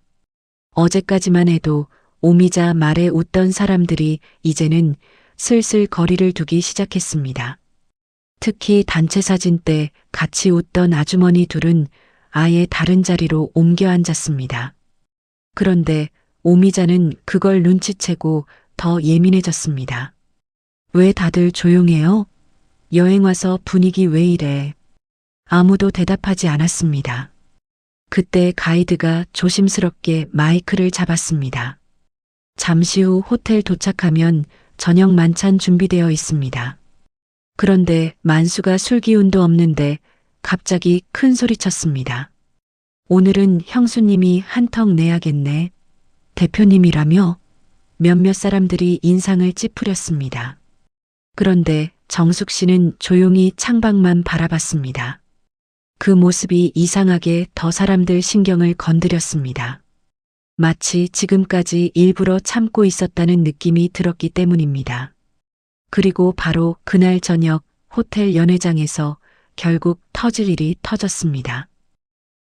어제까지만 해도 오미자 말에 웃던 사람들이 이제는 슬슬 거리를 두기 시작했습니다. 특히 단체 사진 때 같이 웃던 아주머니 둘은 아예 다른 자리로 옮겨 앉았습니다. 그런데 오미자는 그걸 눈치채고 더 예민해졌습니다. 왜 다들 조용해요? 여행 와서 분위기 왜 이래? 아무도 대답하지 않았습니다. 그때 가이드가 조심스럽게 마이크를 잡았습니다. 잠시 후 호텔 도착하면 저녁 만찬 준비되어 있습니다. 그런데 만수가 술 기운도 없는데 갑자기 큰 소리 쳤습니다. 오늘은 형수님이 한턱 내야겠네. 대표님이라며? 몇몇 사람들이 인상을 찌푸렸습니다. 그런데 정숙 씨는 조용히 창밖만 바라봤습니다. 그 모습이 이상하게 더 사람들 신경을 건드렸습니다. 마치 지금까지 일부러 참고 있었다는 느낌이 들었기 때문입니다. 그리고 바로 그날 저녁 호텔 연회장에서 결국 터질 일이 터졌습니다.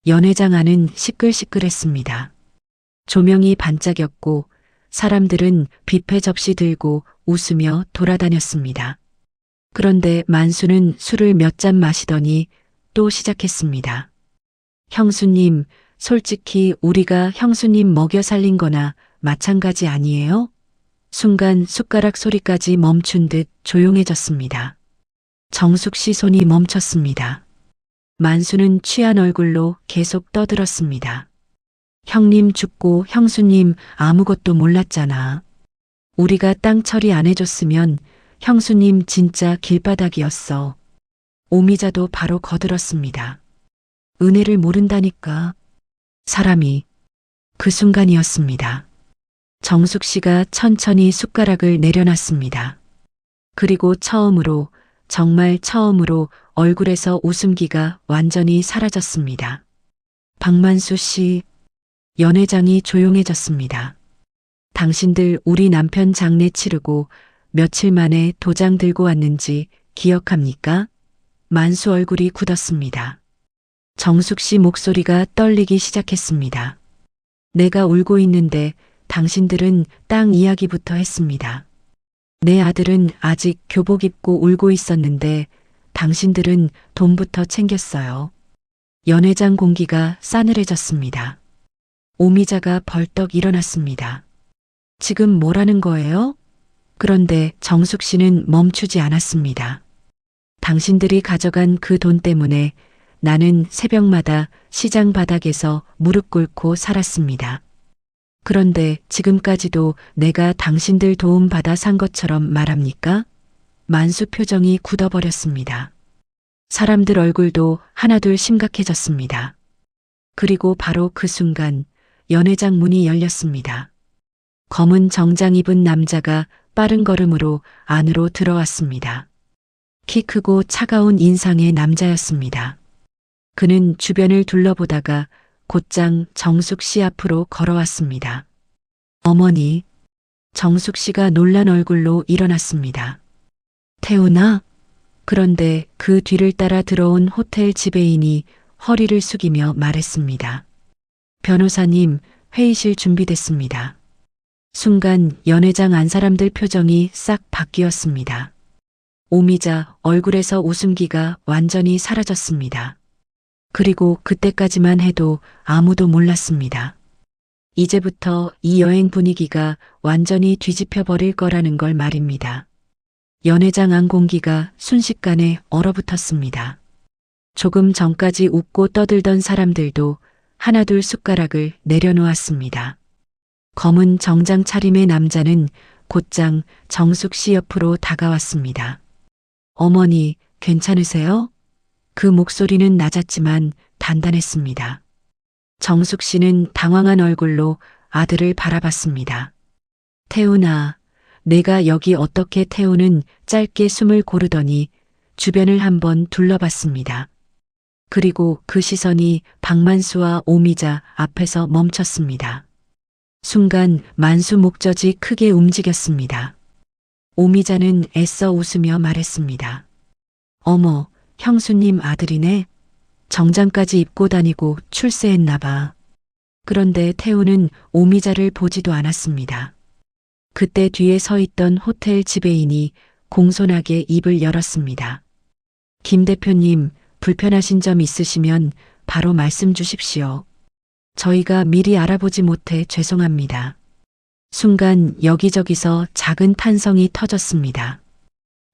연회장 안은 시끌시끌했습니다. 조명이 반짝였고 사람들은 뷔페 접시 들고 웃으며 돌아다녔습니다. 그런데 만수는 술을 몇 잔 마시더니 또 시작했습니다. 형수님, 솔직히 우리가 형수님 먹여 살린 거나 마찬가지 아니에요? 순간 숟가락 소리까지 멈춘 듯 조용해졌습니다. 정숙 씨 손이 멈췄습니다. 만수는 취한 얼굴로 계속 떠들었습니다. 형님 죽고 형수님 아무것도 몰랐잖아. 우리가 땅 처리 안 해줬으면 형수님 진짜 길바닥이었어. 오미자도 바로 거들었습니다. 은혜를 모른다니까. 사람이 그 순간이었습니다. 정숙 씨가 천천히 숟가락을 내려놨습니다. 그리고 처음으로, 정말 처음으로 얼굴에서 웃음기가 완전히 사라졌습니다. 박만수 씨, 연회장이 조용해졌습니다. 당신들 우리 남편 장례 치르고 며칠 만에 도장 들고 왔는지 기억합니까? 만수 얼굴이 굳었습니다. 정숙 씨 목소리가 떨리기 시작했습니다. 내가 울고 있는데 당신들은 땅 이야기부터 했습니다. 내 아들은 아직 교복 입고 울고 있었는데 당신들은 돈부터 챙겼어요. 연회장 공기가 싸늘해졌습니다. 오미자가 벌떡 일어났습니다. 지금 뭐라는 거예요? 그런데 정숙 씨는 멈추지 않았습니다. 당신들이 가져간 그 돈 때문에 나는 새벽마다 시장 바닥에서 무릎 꿇고 살았습니다. 그런데 지금까지도 내가 당신들 도움 받아 산 것처럼 말합니까? 만수 표정이 굳어버렸습니다. 사람들 얼굴도 하나둘 심각해졌습니다. 그리고 바로 그 순간 연회장 문이 열렸습니다. 검은 정장 입은 남자가 빠른 걸음으로 안으로 들어왔습니다. 키 크고 차가운 인상의 남자였습니다. 그는 주변을 둘러보다가 곧장 정숙 씨 앞으로 걸어왔습니다. 어머니, 정숙 씨가 놀란 얼굴로 일어났습니다. 태훈아? 그런데 그 뒤를 따라 들어온 호텔 지배인이 허리를 숙이며 말했습니다. 변호사님, 회의실 준비됐습니다. 순간 연회장 안 사람들 표정이 싹 바뀌었습니다. 오미자 얼굴에서 웃음기가 완전히 사라졌습니다. 그리고 그때까지만 해도 아무도 몰랐습니다. 이제부터 이 여행 분위기가 완전히 뒤집혀 버릴 거라는 걸 말입니다. 연회장 안 공기가 순식간에 얼어붙었습니다. 조금 전까지 웃고 떠들던 사람들도 하나둘 숟가락을 내려놓았습니다. 검은 정장 차림의 남자는 곧장 정숙 씨 옆으로 다가왔습니다. 어머니, 괜찮으세요? 그 목소리는 낮았지만 단단했습니다. 정숙 씨는 당황한 얼굴로 아들을 바라봤습니다. 태훈아, 내가 여기 어떻게 태우는 짧게 숨을 고르더니 주변을 한번 둘러봤습니다. 그리고 그 시선이 박만수와 오미자 앞에서 멈췄습니다. 순간 만수 목젖이 크게 움직였습니다. 오미자는 애써 웃으며 말했습니다. 어머, 형수님 아들이네. 정장까지 입고 다니고 출세했나 봐. 그런데 태우는 오미자를 보지도 않았습니다. 그때 뒤에 서 있던 호텔 지배인이 공손하게 입을 열었습니다. 김 대표님, 불편하신 점 있으시면 바로 말씀 주십시오. 저희가 미리 알아보지 못해 죄송합니다. 순간 여기저기서 작은 탄성이 터졌습니다.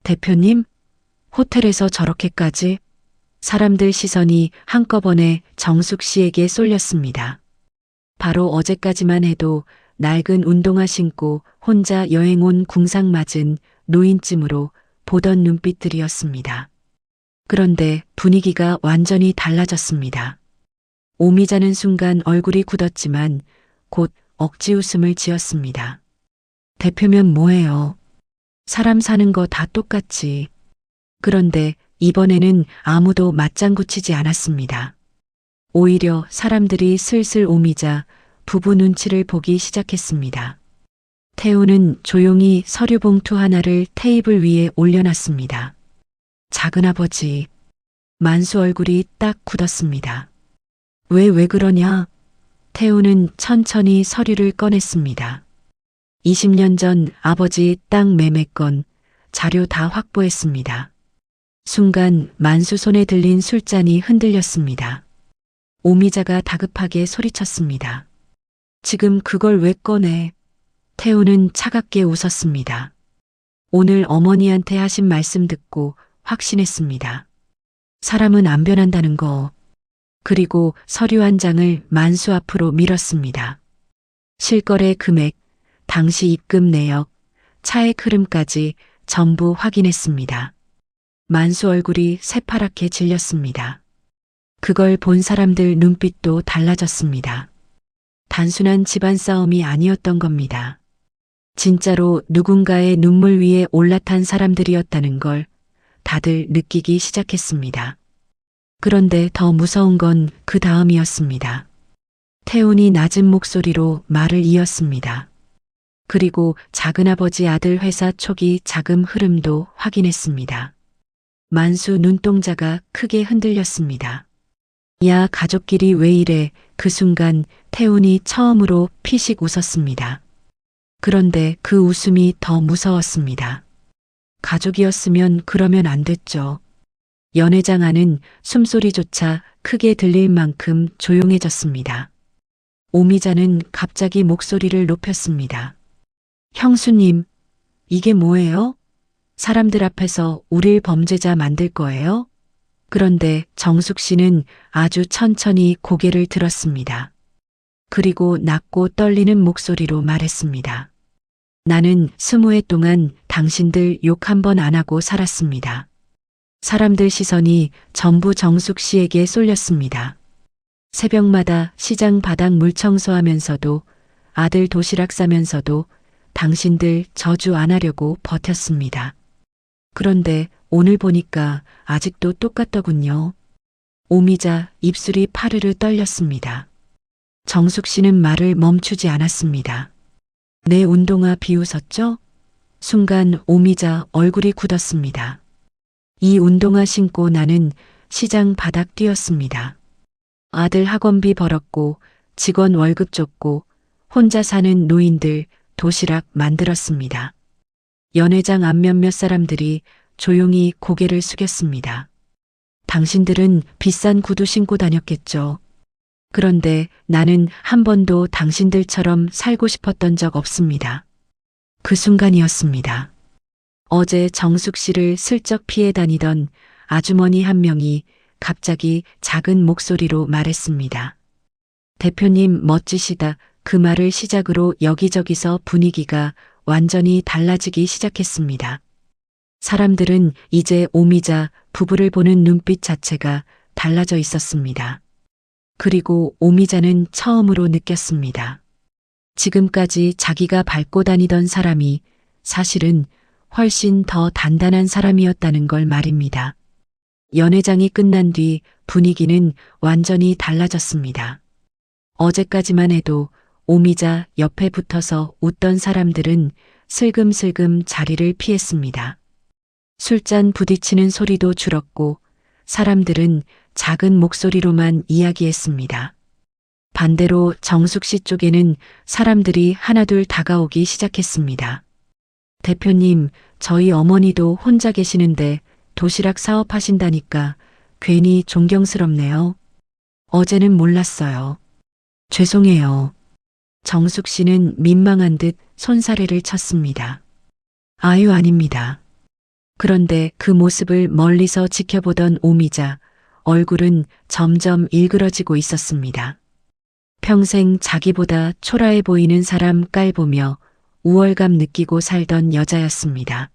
대표님? 호텔에서 저렇게까지? 사람들 시선이 한꺼번에 정숙 씨에게 쏠렸습니다. 바로 어제까지만 해도 낡은 운동화 신고 혼자 여행 온 궁상맞은 노인쯤으로 보던 눈빛들이었습니다. 그런데 분위기가 완전히 달라졌습니다. 오미자는 순간 얼굴이 굳었지만 곧 억지 웃음을 지었습니다. 대표면 뭐해요? 사람 사는 거 다 똑같지. 그런데 이번에는 아무도 맞장구 치지 않았습니다. 오히려 사람들이 슬슬 오미자 부부 눈치를 보기 시작했습니다. 태우는 조용히 서류 봉투 하나를 테이블 위에 올려놨습니다. 작은아버지, 만수 얼굴이 딱 굳었습니다. 왜 그러냐? 태우는 천천히 서류를 꺼냈습니다. 20년 전 아버지 땅 매매건 자료 다 확보했습니다. 순간 만수 손에 들린 술잔이 흔들렸습니다. 오미자가 다급하게 소리쳤습니다. 지금 그걸 왜 꺼내? 태우는 차갑게 웃었습니다. 오늘 어머니한테 하신 말씀 듣고 확신했습니다. 사람은 안 변한다는 거. 그리고 서류 한 장을 만수 앞으로 밀었습니다. 실거래 금액, 당시 입금 내역, 차액 흐름까지 전부 확인했습니다. 만수 얼굴이 새파랗게 질렸습니다. 그걸 본 사람들 눈빛도 달라졌습니다. 단순한 집안 싸움이 아니었던 겁니다. 진짜로 누군가의 눈물 위에 올라탄 사람들이었다는 걸 다들 느끼기 시작했습니다. 그런데 더 무서운 건 그 다음이었습니다. 태훈이 낮은 목소리로 말을 이었습니다. 그리고 작은아버지 아들 회사 초기 자금 흐름도 확인했습니다. 만수 눈동자가 크게 흔들렸습니다. 야, 가족끼리 왜 이래? 그 순간 태훈이 처음으로 피식 웃었습니다. 그런데 그 웃음이 더 무서웠습니다. 가족이었으면 그러면 안 됐죠. 연회장 안은 숨소리조차 크게 들릴 만큼 조용해졌습니다. 오미자는 갑자기 목소리를 높였습니다. 형수님, 이게 뭐예요? 사람들 앞에서 우릴 범죄자 만들 거예요? 그런데 정숙 씨는 아주 천천히 고개를 들었습니다. 그리고 낮고 떨리는 목소리로 말했습니다. 나는 20해 동안 당신들 욕 한 번 안 하고 살았습니다. 사람들 시선이 전부 정숙 씨에게 쏠렸습니다. 새벽마다 시장 바닥 물 청소하면서도 아들 도시락 싸면서도 당신들 저주 안 하려고 버텼습니다. 그런데 오늘 보니까 아직도 똑같더군요. 오미자 입술이 파르르 떨렸습니다. 정숙 씨는 말을 멈추지 않았습니다. 내 운동화 비웃었죠? 순간 오미자 얼굴이 굳었습니다. 이 운동화 신고 나는 시장 바닥 뛰었습니다. 아들 학원비 벌었고 직원 월급 줬고 혼자 사는 노인들 도시락 만들었습니다. 연회장 앞 몇몇 사람들이 조용히 고개를 숙였습니다. 당신들은 비싼 구두 신고 다녔겠죠. 그런데 나는 한 번도 당신들처럼 살고 싶었던 적 없습니다. 그 순간이었습니다. 어제 정숙 씨를 슬쩍 피해 다니던 아주머니 한 명이 갑자기 작은 목소리로 말했습니다. 대표님 멋지시다. 그 말을 시작으로 여기저기서 분위기가 완전히 달라지기 시작했습니다. 사람들은 이제 오미자 부부를 보는 눈빛 자체가 달라져 있었습니다. 그리고 오미자는 처음으로 느꼈습니다. 지금까지 자기가 밟고 다니던 사람이 사실은 훨씬 더 단단한 사람이었다는 걸 말입니다. 연회장이 끝난 뒤 분위기는 완전히 달라졌습니다. 어제까지만 해도 오미자 옆에 붙어서 웃던 사람들은 슬금슬금 자리를 피했습니다. 술잔 부딪히는 소리도 줄었고 사람들은 작은 목소리로만 이야기했습니다. 반대로 정숙 씨 쪽에는 사람들이 하나둘 다가오기 시작했습니다. 대표님, 저희 어머니도 혼자 계시는데 도시락 사업하신다니까 괜히 존경스럽네요. 어제는 몰랐어요. 죄송해요. 정숙 씨는 민망한 듯 손사래를 쳤습니다. 아유, 아닙니다. 그런데 그 모습을 멀리서 지켜보던 오미자 얼굴은 점점 일그러지고 있었습니다. 평생 자기보다 초라해 보이는 사람 깔보며 우월감 느끼고 살던 여자였습니다.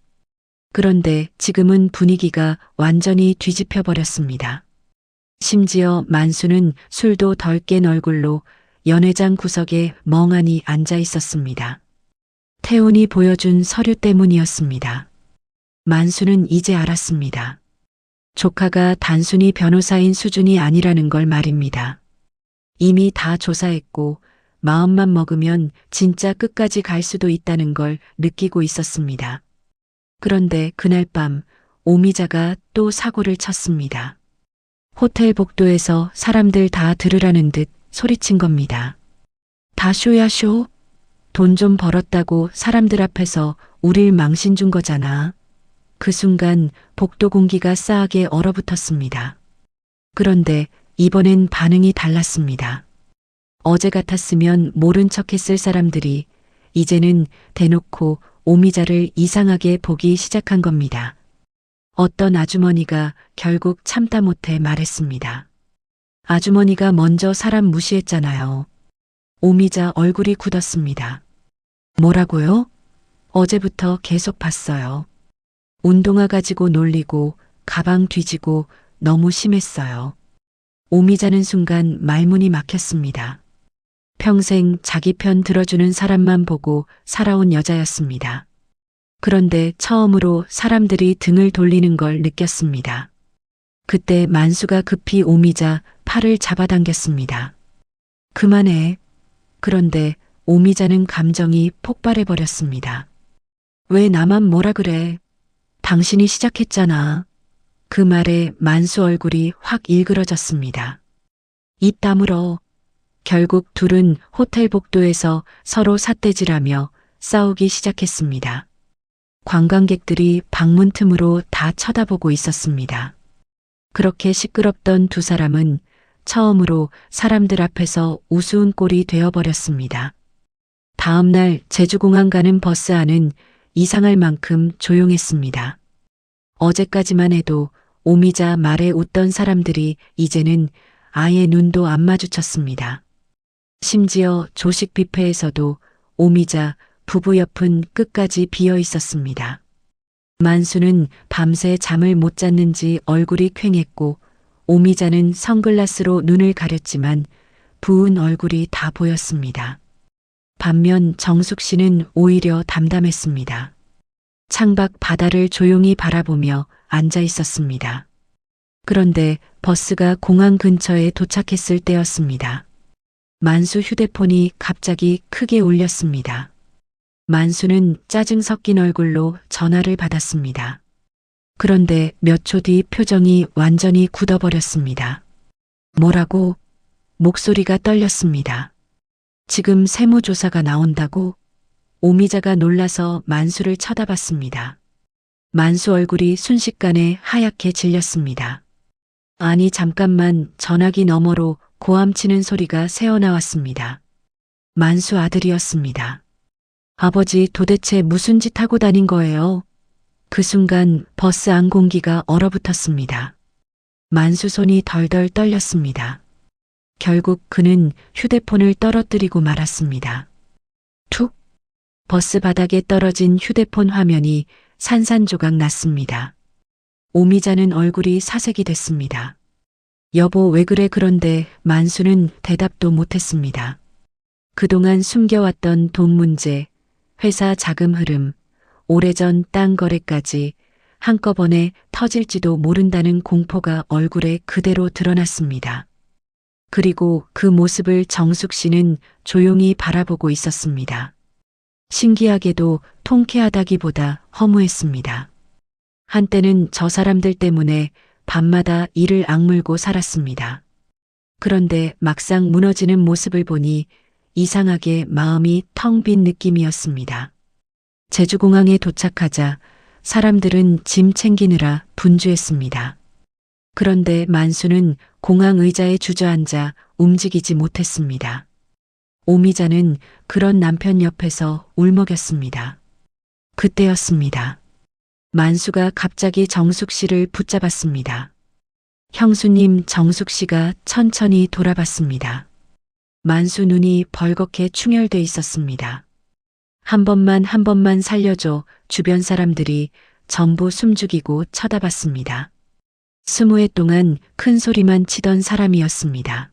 그런데 지금은 분위기가 완전히 뒤집혀 버렸습니다. 심지어 만수는 술도 덜 깬 얼굴로 연회장 구석에 멍하니 앉아 있었습니다. 태훈이 보여준 서류 때문이었습니다. 만수는 이제 알았습니다. 조카가 단순히 변호사인 수준이 아니라는 걸 말입니다. 이미 다 조사했고 마음만 먹으면 진짜 끝까지 갈 수도 있다는 걸 느끼고 있었습니다. 그런데 그날 밤 오미자가 또 사고를 쳤습니다. 호텔 복도에서 사람들 다 들으라는 듯 소리친 겁니다. 다 쇼야 쇼? 돈 좀 벌었다고 사람들 앞에서 우릴 망신 준 거잖아. 그 순간 복도 공기가 싸하게 얼어붙었습니다. 그런데 이번엔 반응이 달랐습니다. 어제 같았으면 모른 척 했을 사람들이 이제는 대놓고 오미자를 이상하게 보기 시작한 겁니다. 어떤 아주머니가 결국 참다 못해 말했습니다. 아주머니가 먼저 사람 무시했잖아요. 오미자 얼굴이 굳었습니다. 뭐라고요? 어제부터 계속 봤어요. 운동화 가지고 놀리고 가방 뒤지고 너무 심했어요. 오미자는 순간 말문이 막혔습니다. 평생 자기 편 들어주는 사람만 보고 살아온 여자였습니다. 그런데 처음으로 사람들이 등을 돌리는 걸 느꼈습니다. 그때 만수가 급히 오미자 팔을 잡아당겼습니다. 그만해. 그런데 오미자는 감정이 폭발해버렸습니다. 왜 나만 뭐라 그래? 당신이 시작했잖아. 그 말에 만수 얼굴이 확 일그러졌습니다. 입 다물어. 결국 둘은 호텔 복도에서 서로 삿대질하며 싸우기 시작했습니다. 관광객들이 방문 틈으로 다 쳐다보고 있었습니다. 그렇게 시끄럽던 두 사람은 처음으로 사람들 앞에서 우스운 꼴이 되어버렸습니다. 다음 날 제주공항 가는 버스 안은 이상할 만큼 조용했습니다. 어제까지만 해도 오미자 말에 웃던 사람들이 이제는 아예 눈도 안 마주쳤습니다. 심지어 조식 뷔페에서도 오미자 부부 옆은 끝까지 비어 있었습니다. 만수는 밤새 잠을 못 잤는지 얼굴이 퀭했고 오미자는 선글라스로 눈을 가렸지만 부은 얼굴이 다 보였습니다. 반면 정숙 씨는 오히려 담담했습니다. 창밖 바다를 조용히 바라보며 앉아 있었습니다. 그런데 버스가 공항 근처에 도착했을 때였습니다. 만수 휴대폰이 갑자기 크게 울렸습니다. 만수는 짜증 섞인 얼굴로 전화를 받았습니다. 그런데 몇 초 뒤 표정이 완전히 굳어버렸습니다. 뭐라고? 목소리가 떨렸습니다. 지금 세무조사가 나온다고? 오미자가 놀라서 만수를 쳐다봤습니다. 만수 얼굴이 순식간에 하얗게 질렸습니다. 아니 잠깐만. 전화기 너머로 고함치는 소리가 새어나왔습니다. 만수 아들이었습니다. 아버지 도대체 무슨 짓 하고 다닌 거예요? 그 순간 버스 안 공기가 얼어붙었습니다. 만수 손이 덜덜 떨렸습니다. 결국 그는 휴대폰을 떨어뜨리고 말았습니다. 툭! 버스 바닥에 떨어진 휴대폰 화면이 산산조각 났습니다. 오미자는 얼굴이 사색이 됐습니다. 여보 왜 그래? 그런데 만수는 대답도 못했습니다. 그동안 숨겨왔던 돈 문제, 회사 자금 흐름, 오래전 땅 거래까지 한꺼번에 터질지도 모른다는 공포가 얼굴에 그대로 드러났습니다. 그리고 그 모습을 정숙 씨는 조용히 바라보고 있었습니다. 신기하게도 통쾌하다기보다 허무했습니다. 한때는 저 사람들 때문에 밤마다 이를 악물고 살았습니다. 그런데 막상 무너지는 모습을 보니 이상하게 마음이 텅 빈 느낌이었습니다. 제주공항에 도착하자 사람들은 짐 챙기느라 분주했습니다. 그런데 만수는 공항 의자에 주저앉아 움직이지 못했습니다. 오미자는 그런 남편 옆에서 울먹였습니다. 그때였습니다. 만수가 갑자기 정숙 씨를 붙잡았습니다. 형수님. 정숙 씨가 천천히 돌아봤습니다. 만수 눈이 벌겋게 충혈돼 있었습니다. 한 번만 살려줘. 주변 사람들이 전부 숨죽이고 쳐다봤습니다. 20회 동안 큰 소리만 치던 사람이었습니다.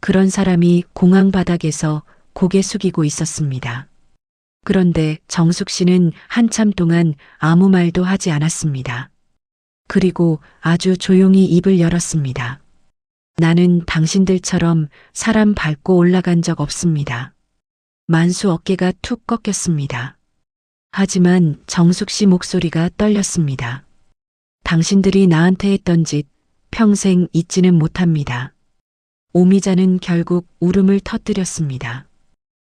그런 사람이 공항 바닥에서 고개 숙이고 있었습니다. 그런데 정숙 씨는 한참 동안 아무 말도 하지 않았습니다. 그리고 아주 조용히 입을 열었습니다. 나는 당신들처럼 사람 밟고 올라간 적 없습니다. 만수 어깨가 툭 꺾였습니다. 하지만 정숙 씨 목소리가 떨렸습니다. 당신들이 나한테 했던 짓 평생 잊지는 못합니다. 오미자는 결국 울음을 터뜨렸습니다.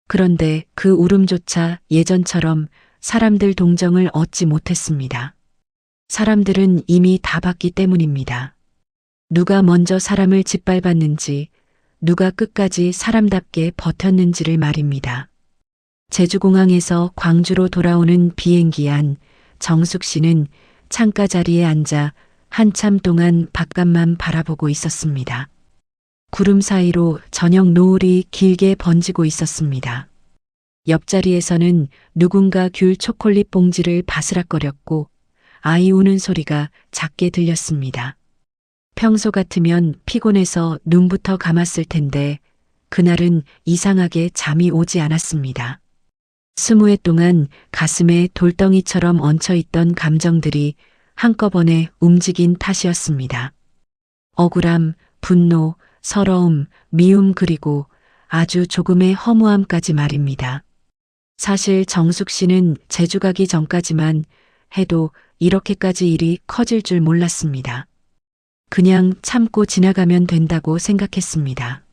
그런데 그 울음조차 예전처럼 사람들 동정을 얻지 못했습니다. 사람들은 이미 다 봤기 때문입니다. 누가 먼저 사람을 짓밟았는지, 누가 끝까지 사람답게 버텼는지를 말입니다. 제주공항에서 광주로 돌아오는 비행기 안 정숙 씨는 창가 자리에 앉아 한참 동안 바깥만 바라보고 있었습니다. 구름 사이로 저녁 노을이 길게 번지고 있었습니다. 옆자리에서는 누군가 귤 초콜릿 봉지를 바스락거렸고 아이 우는 소리가 작게 들렸습니다. 평소 같으면 피곤해서 눈부터 감았을 텐데 그날은 이상하게 잠이 오지 않았습니다. 20회 동안 가슴에 돌덩이처럼 얹혀있던 감정들이 한꺼번에 움직인 탓이었습니다. 억울함, 분노, 서러움, 미움 그리고 아주 조금의 허무함까지 말입니다. 사실 정숙 씨는 제주 가기 전까지만 해도 이렇게까지 일이 커질 줄 몰랐습니다. 그냥 참고 지나가면 된다고 생각했습니다.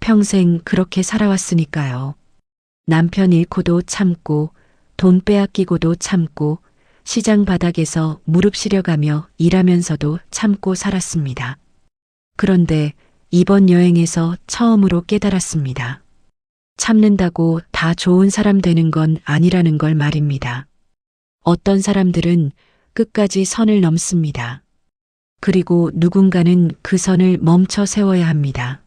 평생 그렇게 살아왔으니까요. 남편 잃고도 참고, 돈 빼앗기고도 참고, 시장 바닥에서 무릎 시려가며 일하면서도 참고 살았습니다. 그런데 이번 여행에서 처음으로 깨달았습니다. 참는다고 다 좋은 사람 되는 건 아니라는 걸 말입니다. 어떤 사람들은 끝까지 선을 넘습니다. 그리고 누군가는 그 선을 멈춰 세워야 합니다.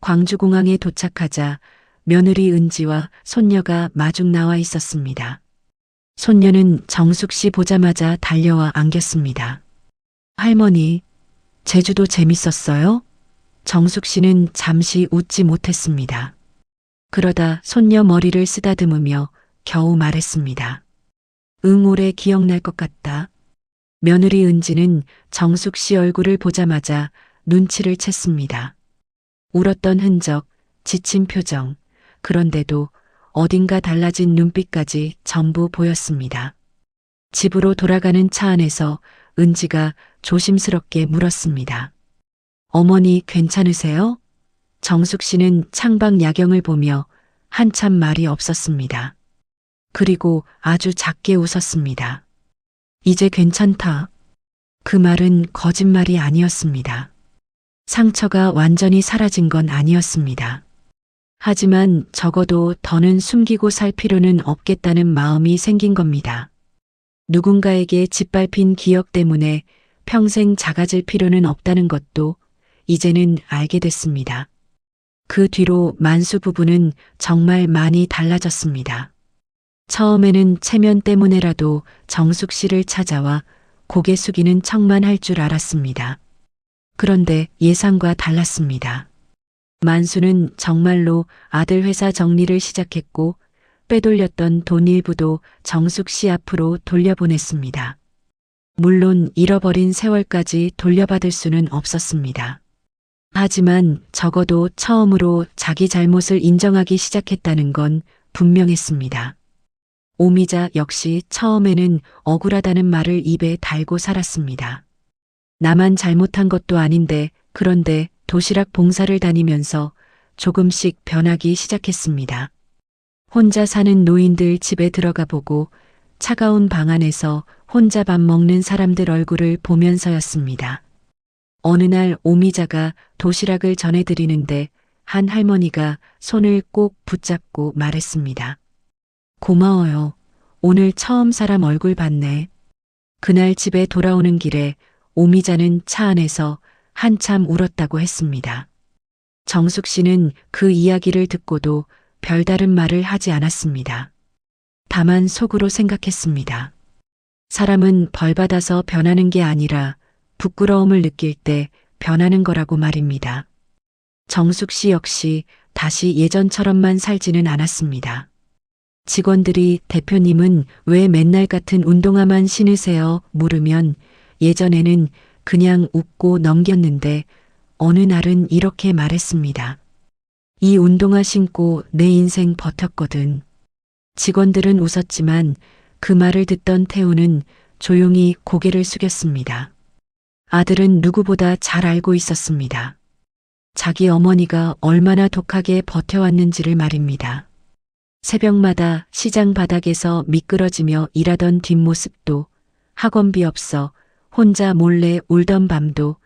광주공항에 도착하자 며느리 은지와 손녀가 마중 나와 있었습니다. 손녀는 정숙 씨 보자마자 달려와 안겼습니다. 할머니, 제주도 재밌었어요? 정숙 씨는 잠시 웃지 못했습니다. 그러다 손녀 머리를 쓰다듬으며 겨우 말했습니다. 응, 오래 기억날 것 같다. 며느리 은지는 정숙 씨 얼굴을 보자마자 눈치를 챘습니다. 울었던 흔적, 지친 표정, 그런데도 어딘가 달라진 눈빛까지 전부 보였습니다. 집으로 돌아가는 차 안에서 은지가 조심스럽게 물었습니다. 어머니 괜찮으세요? 정숙 씨는 창밖 야경을 보며 한참 말이 없었습니다. 그리고 아주 작게 웃었습니다. 이제 괜찮다. 그 말은 거짓말이 아니었습니다. 상처가 완전히 사라진 건 아니었습니다. 하지만 적어도 더는 숨기고 살 필요는 없겠다는 마음이 생긴 겁니다. 누군가에게 짓밟힌 기억 때문에 평생 작아질 필요는 없다는 것도 이제는 알게 됐습니다. 그 뒤로 만수 부부는 정말 많이 달라졌습니다. 처음에는 체면 때문에라도 정숙 씨를 찾아와 고개 숙이는 척만 할 줄 알았습니다. 그런데 예상과 달랐습니다. 만수는 정말로 아들 회사 정리를 시작했고 빼돌렸던 돈 일부도 정숙 씨 앞으로 돌려보냈습니다. 물론 잃어버린 세월까지 돌려받을 수는 없었습니다. 하지만 적어도 처음으로 자기 잘못을 인정하기 시작했다는 건 분명했습니다. 오미자 역시 처음에는 억울하다는 말을 입에 달고 살았습니다. 나만 잘못한 것도 아닌데 그런데 도시락 봉사를 다니면서 조금씩 변하기 시작했습니다. 혼자 사는 노인들 집에 들어가 보고 차가운 방 안에서 혼자 밥 먹는 사람들 얼굴을 보면서였습니다. 어느 날 오미자가 도시락을 전해드리는데 한 할머니가 손을 꼭 붙잡고 말했습니다. 고마워요. 오늘 처음 사람 얼굴 봤네. 그날 집에 돌아오는 길에 오미자는 차 안에서 한참 울었다고 했습니다. 정숙 씨는 그 이야기를 듣고도 별다른 말을 하지 않았습니다. 다만 속으로 생각했습니다. 사람은 벌받아서 변하는 게 아니라 부끄러움을 느낄 때 변하는 거라고 말입니다. 정숙 씨 역시 다시 예전처럼만 살지는 않았습니다. 직원들이 대표님은 왜 맨날 같은 운동화만 신으세요? 물으면 예전에는 그냥 웃고 넘겼는데 어느 날은 이렇게 말했습니다. 이 운동화 신고 내 인생 버텼거든. 직원들은 웃었지만 그 말을 듣던 태우는 조용히 고개를 숙였습니다. 아들은 누구보다 잘 알고 있었습니다. 자기 어머니가 얼마나 독하게 버텨왔는지를 말입니다. 새벽마다 시장 바닥에서 미끄러지며 일하던 뒷모습도, 학원비 없어 혼자 몰래 울던 밤도,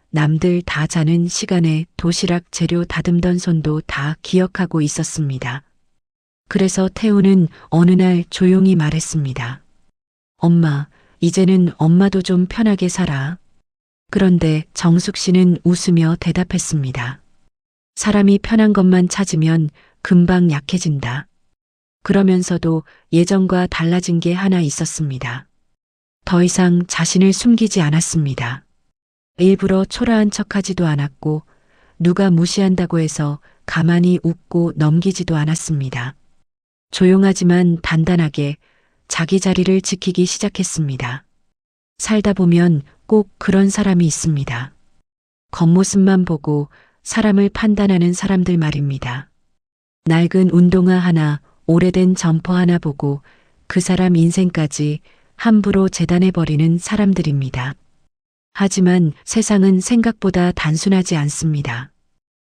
남들 다 자는 시간에 도시락 재료 다듬던 손도 다 기억하고 있었습니다. 그래서 태우는 어느 날 조용히 말했습니다. 엄마, 이제는 엄마도 좀 편하게 살아. 그런데 정숙 씨는 웃으며 대답했습니다. 사람이 편한 것만 찾으면 금방 약해진다. 그러면서도 예전과 달라진 게 하나 있었습니다. 더 이상 자신을 숨기지 않았습니다. 일부러 초라한 척하지도 않았고 누가 무시한다고 해서 가만히 웃고 넘기지도 않았습니다. 조용하지만 단단하게 자기 자리를 지키기 시작했습니다. 살다 보면 꼭 그런 사람이 있습니다. 겉모습만 보고 사람을 판단하는 사람들 말입니다. 낡은 운동화 하나, 오래된 점퍼 하나 보고 그 사람 인생까지 함부로 재단해버리는 사람들입니다. 하지만 세상은 생각보다 단순하지 않습니다.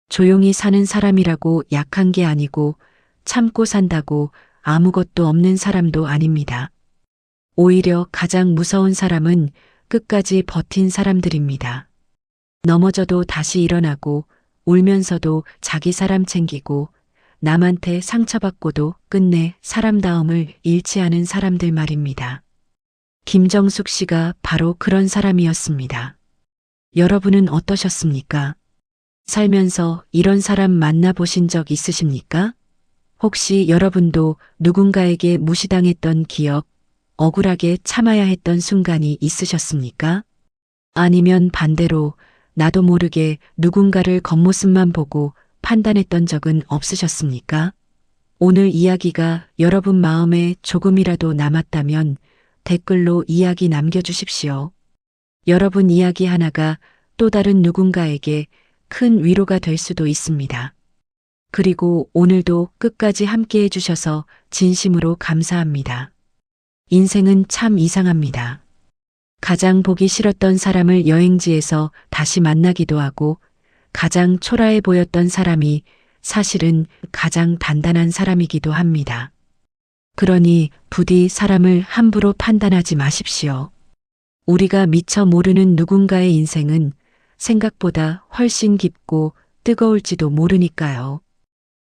조용히 사는 사람이라고 약한 게 아니고 참고 산다고 아무것도 없는 사람도 아닙니다. 오히려 가장 무서운 사람은 끝까지 버틴 사람들입니다. 넘어져도 다시 일어나고 울면서도 자기 사람 챙기고 남한테 상처받고도 끝내 사람다움을 잃지 않은 사람들 말입니다. 김정숙 씨가 바로 그런 사람이었습니다. 여러분은 어떠셨습니까? 살면서 이런 사람 만나보신 적 있으십니까? 혹시 여러분도 누군가에게 무시당했던 기억, 억울하게 참아야 했던 순간이 있으셨습니까? 아니면 반대로 나도 모르게 누군가를 겉모습만 보고 판단했던 적은 없으셨습니까? 오늘 이야기가 여러분 마음에 조금이라도 남았다면 댓글로 이야기 남겨주십시오. 여러분 이야기 하나가 또 다른 누군가에게 큰 위로가 될 수도 있습니다. 그리고 오늘도 끝까지 함께 해주셔서 진심으로 감사합니다. 인생은 참 이상합니다. 가장 보기 싫었던 사람을 여행지에서 다시 만나기도 하고 가장 초라해 보였던 사람이 사실은 가장 단단한 사람이기도 합니다. 그러니 부디 사람을 함부로 판단하지 마십시오. 우리가 미처 모르는 누군가의 인생은 생각보다 훨씬 깊고 뜨거울지도 모르니까요.